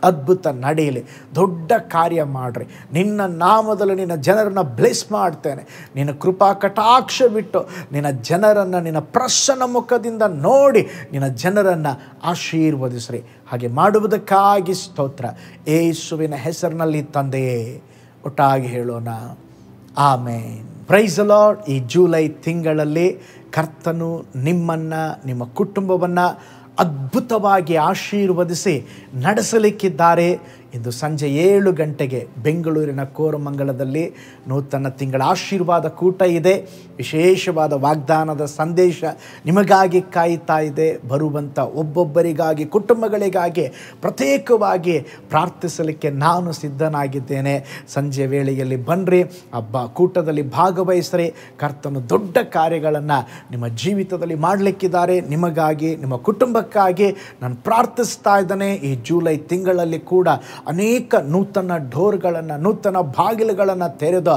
ಅದ್ಭುತ ನಡೆಯಲಿ, ದೊಡ್ಡ ಕಾರ್ಯ ಮಾಡ್ರಿ. ನಿನ್ನ ನಾಮದಲ್ಲಿ ನಿನ್ನ ಜನರನ್ನು ಬ್ಲೆಸ್ ಮಾಡ್ತೇನೆ. ನಿನ್ನ ಕೃಪಾ ಕಟಾಕ್ಷ ಬಿಟ್ಟು ನಿನ್ನ ಜನರನ್ನು ನಿನ್ನ ಪ್ರಸನ್ನ ಮುಖದಿಂದ ನೋಡಿ ನಿನ್ನ ಜನರನ್ನು ಆಶೀರ್ವದಿಸ್ರಿ. ಹಾಗೆ ಮಾಡುವುದಕ್ಕಾಗಿ ಸ್ತೋತ್ರ. ಯೇಸುವಿನ ಹೆಸರಿನಲ್ಲಿ ತಂದೆಯೇ, ಒಟ್ಟಾಗಿ ಹೇಳೋಣ, ಆಮೇನ್. Praise the lord. ಈ ಜೂಲೈ ತಿಂಗಳಲ್ಲಿ ಕರ್ತನು ನಿಮ್ಮನ್ನು, ನಿಮ್ಮ ಕುಟುಂಬವನ್ನು ಅದ್ಭುತವಾಗಿ ಆಶೀರ್ವದಿಸಿ ನಡೆಸಲಿಕ್ಕಿದ್ದಾರೆ. ಇಂದು ಸಂಜೆ 7 ಗಂಟೆಗೆ ಬೆಂಗಳೂರಿನ ಕೋರಮಂಗಲದಲ್ಲಿ ನೂತನ ತಿಂಗಳ ಆಶೀರ್ವಾದ ಕೂಟ ಇದೆ. ವಿಶೇಷವಾದ ವಾಗ್ದಾನದ ಸಂದೇಶ ನಿಮಗಾಗಿ ಕಾಯ್ತಾ ಇದೆ. ಬರುವಂಥ ಒಬ್ಬೊಬ್ಬರಿಗಾಗಿ, ಕುಟುಂಬಗಳಿಗಾಗಿ ಪ್ರತ್ಯೇಕವಾಗಿ ಪ್ರಾರ್ಥಿಸಲಿಕ್ಕೆ ನಾನು ಸಿದ್ಧನಾಗಿದ್ದೇನೆ. ಸಂಜೆ ವೇಳೆಯಲ್ಲಿ ಬನ್ನಿರಿ, ಕೂಟದಲ್ಲಿ ಭಾಗವಹಿಸ್ರಿ. ಕರ್ತನು ದೊಡ್ಡ ಕಾರ್ಯಗಳನ್ನು ನಿಮ್ಮ ಜೀವಿತದಲ್ಲಿ ಮಾಡಲಿಕ್ಕಿದ್ದಾರೆ. ನಿಮಗಾಗಿ, ನಿಮ್ಮ ಕುಟುಂಬಕ್ಕಾಗಿ ನಾನು ಪ್ರಾರ್ಥಿಸ್ತಾ ಇದ್ದೇನೆ. ಈ ಜೂಲೈ ತಿಂಗಳಲ್ಲಿ ಕೂಡ ಅನೇಕ ನೂತನ ಡೋರ್ಗಳನ್ನು, ನೂತನ ಬಾಗಿಲುಗಳನ್ನು ತೆರೆದು,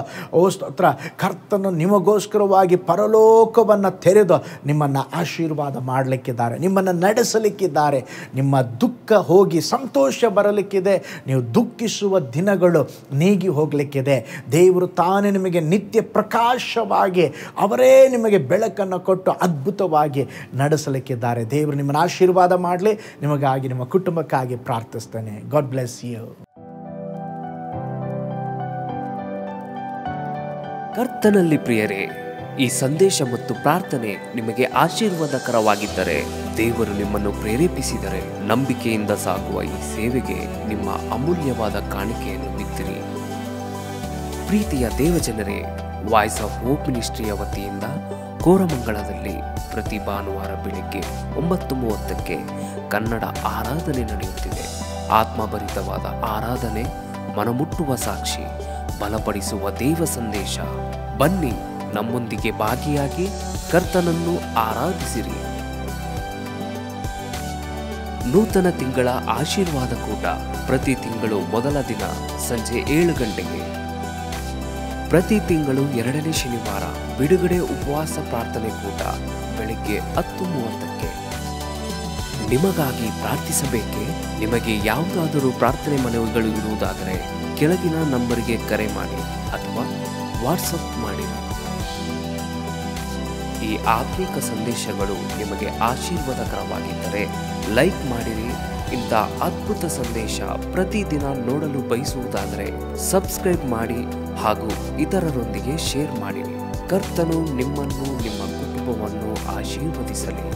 ಸ್ತೋತ್ರ, ಕರ್ತನು ನಿಮಗೋಸ್ಕರವಾಗಿ ಪರಲೋಕವನ್ನು ತೆರೆದು ನಿಮ್ಮನ್ನು ಆಶೀರ್ವಾದ ಮಾಡಲಿಕ್ಕಿದ್ದಾರೆ, ನಿಮ್ಮನ್ನು ನಡೆಸಲಿಕ್ಕಿದ್ದಾರೆ. ನಿಮ್ಮ ದುಃಖ ಹೋಗಿ ಸಂತೋಷ ಬರಲಿಕ್ಕಿದೆ. ನೀವು ದುಃಖಿಸುವ ದಿನಗಳು ನೀಗಿ ಹೋಗಲಿಕ್ಕಿದೆ. ದೇವರು ತಾನೇ ನಿಮಗೆ ನಿತ್ಯ ಪ್ರಕಾಶವಾಗಿ ಅವರೇ ನಿಮಗೆ ಬೆಳಕನ್ನು ಕೊಟ್ಟು ಅದ್ಭುತವಾಗಿ ನಡೆಸಲಿಕ್ಕಿದ್ದಾರೆ. ದೇವರು ನಿಮ್ಮನ್ನು ಆಶೀರ್ವಾದ ಮಾಡಲಿ. ನಿಮಗಾಗಿ, ನಿಮ್ಮ ಕುಟುಂಬಕ್ಕಾಗಿ ಪ್ರಾರ್ಥಿಸ್ತೇನೆ. God bless you. ಕರ್ತನಲ್ಲಿ ಪ್ರಿಯರೇ, ಈ ಸಂದೇಶ ಮತ್ತು ಪ್ರಾರ್ಥನೆ ನಿಮಗೆ ಆಶೀರ್ವಾದಕರವಾಗಿದ್ದರೆ, ದೇವರು ನಿಮ್ಮನ್ನು ಪ್ರೇರೇಪಿಸಿದರೆ, ನಂಬಿಕೆಯಿಂದ ಸಾಗುವ ಈ ಸೇವೆಗೆ ನಿಮ್ಮ ಅಮೂಲ್ಯವಾದ ಕಾಣಿಕೆಯನ್ನು ಬಿತ್ತಿರಿ. ಪ್ರೀತಿಯ ದೇವಜನರೇ, ವಾಯ್ಸ್ ಆಫ್ ಹೋಪ್ ಮಿನಿಸ್ಟ್ರಿಯ ವತಿಯಿಂದ ಕೋರಮಂಗಲದಲ್ಲಿ ಪ್ರತಿ ಭಾನುವಾರ ಬೆಳಿಗ್ಗೆ 9:30ಕ್ಕೆ ಕನ್ನಡ ಆರಾಧನೆ ನಡೆಯುತ್ತಿದೆ. ಆತ್ಮಭರಿತವಾದ ಆರಾಧನೆ, ಮನಮುಟ್ಟುವ ಸಾಕ್ಷಿ, ಬಲಪಡಿಸುವ ದೇವ ಸಂದೇಶ. ಬನ್ನಿ, ನಮ್ಮೊಂದಿಗೆ ಭಾಗಿಯಾಗಿ ಕರ್ತನನ್ನು ಆರಾಧಿಸಿರಿ. ನೂತನ ತಿಂಗಳ ಆಶೀರ್ವಾದ ಕೂಟ ಪ್ರತಿ ತಿಂಗಳು ಮೊದಲ ದಿನ ಸಂಜೆ 7 ಗಂಟೆಗೆ. ಪ್ರತಿ ತಿಂಗಳು 2ನೇ ಶನಿವಾರ ಬಿಡುಗಡೆ ಉಪವಾಸ ಪ್ರಾರ್ಥನೆ ಕೂಟ ಬೆಳಿಗ್ಗೆ 10:30ಕ್ಕೆ. ನಿಮಗಾಗಿ ಪ್ರಾರ್ಥಿಸಬೇಕೆ? ನಿಮಗೆ ಯಾವುದಾದರೂ ಪ್ರಾರ್ಥನೆ ಮನವಿಗಳು ಇರುವುದಾದರೆ ಕೆಳಗಿನ ನಂಬರಿಗೆ ಕರೆ ಮಾಡಿ ಅಥವಾ ವಾಟ್ಸಪ್ ಮಾಡಿ. ಈ ಆತ್ಮಿಕ ಸಂದೇಶಗಳು ನಿಮಗೆ ಆಶೀರ್ವಾದಕರವಾಗಿದ್ದರೆ ಲೈಕ್ ಮಾಡಿರಿ. ಇಂಥ ಅದ್ಭುತ ಸಂದೇಶ ಪ್ರತಿದಿನ ನೋಡಲು ಬಯಸುವುದಾದರೆ ಸಬ್ಸ್ಕ್ರೈಬ್ ಮಾಡಿ ಹಾಗೂ ಇತರರೊಂದಿಗೆ ಶೇರ್ ಮಾಡಿರಿ. ಕರ್ತನು ನಿಮ್ಮನ್ನು, ನಿಮ್ಮ ಕುಟುಂಬವನ್ನು ಆಶೀರ್ವದಿಸಲಿ.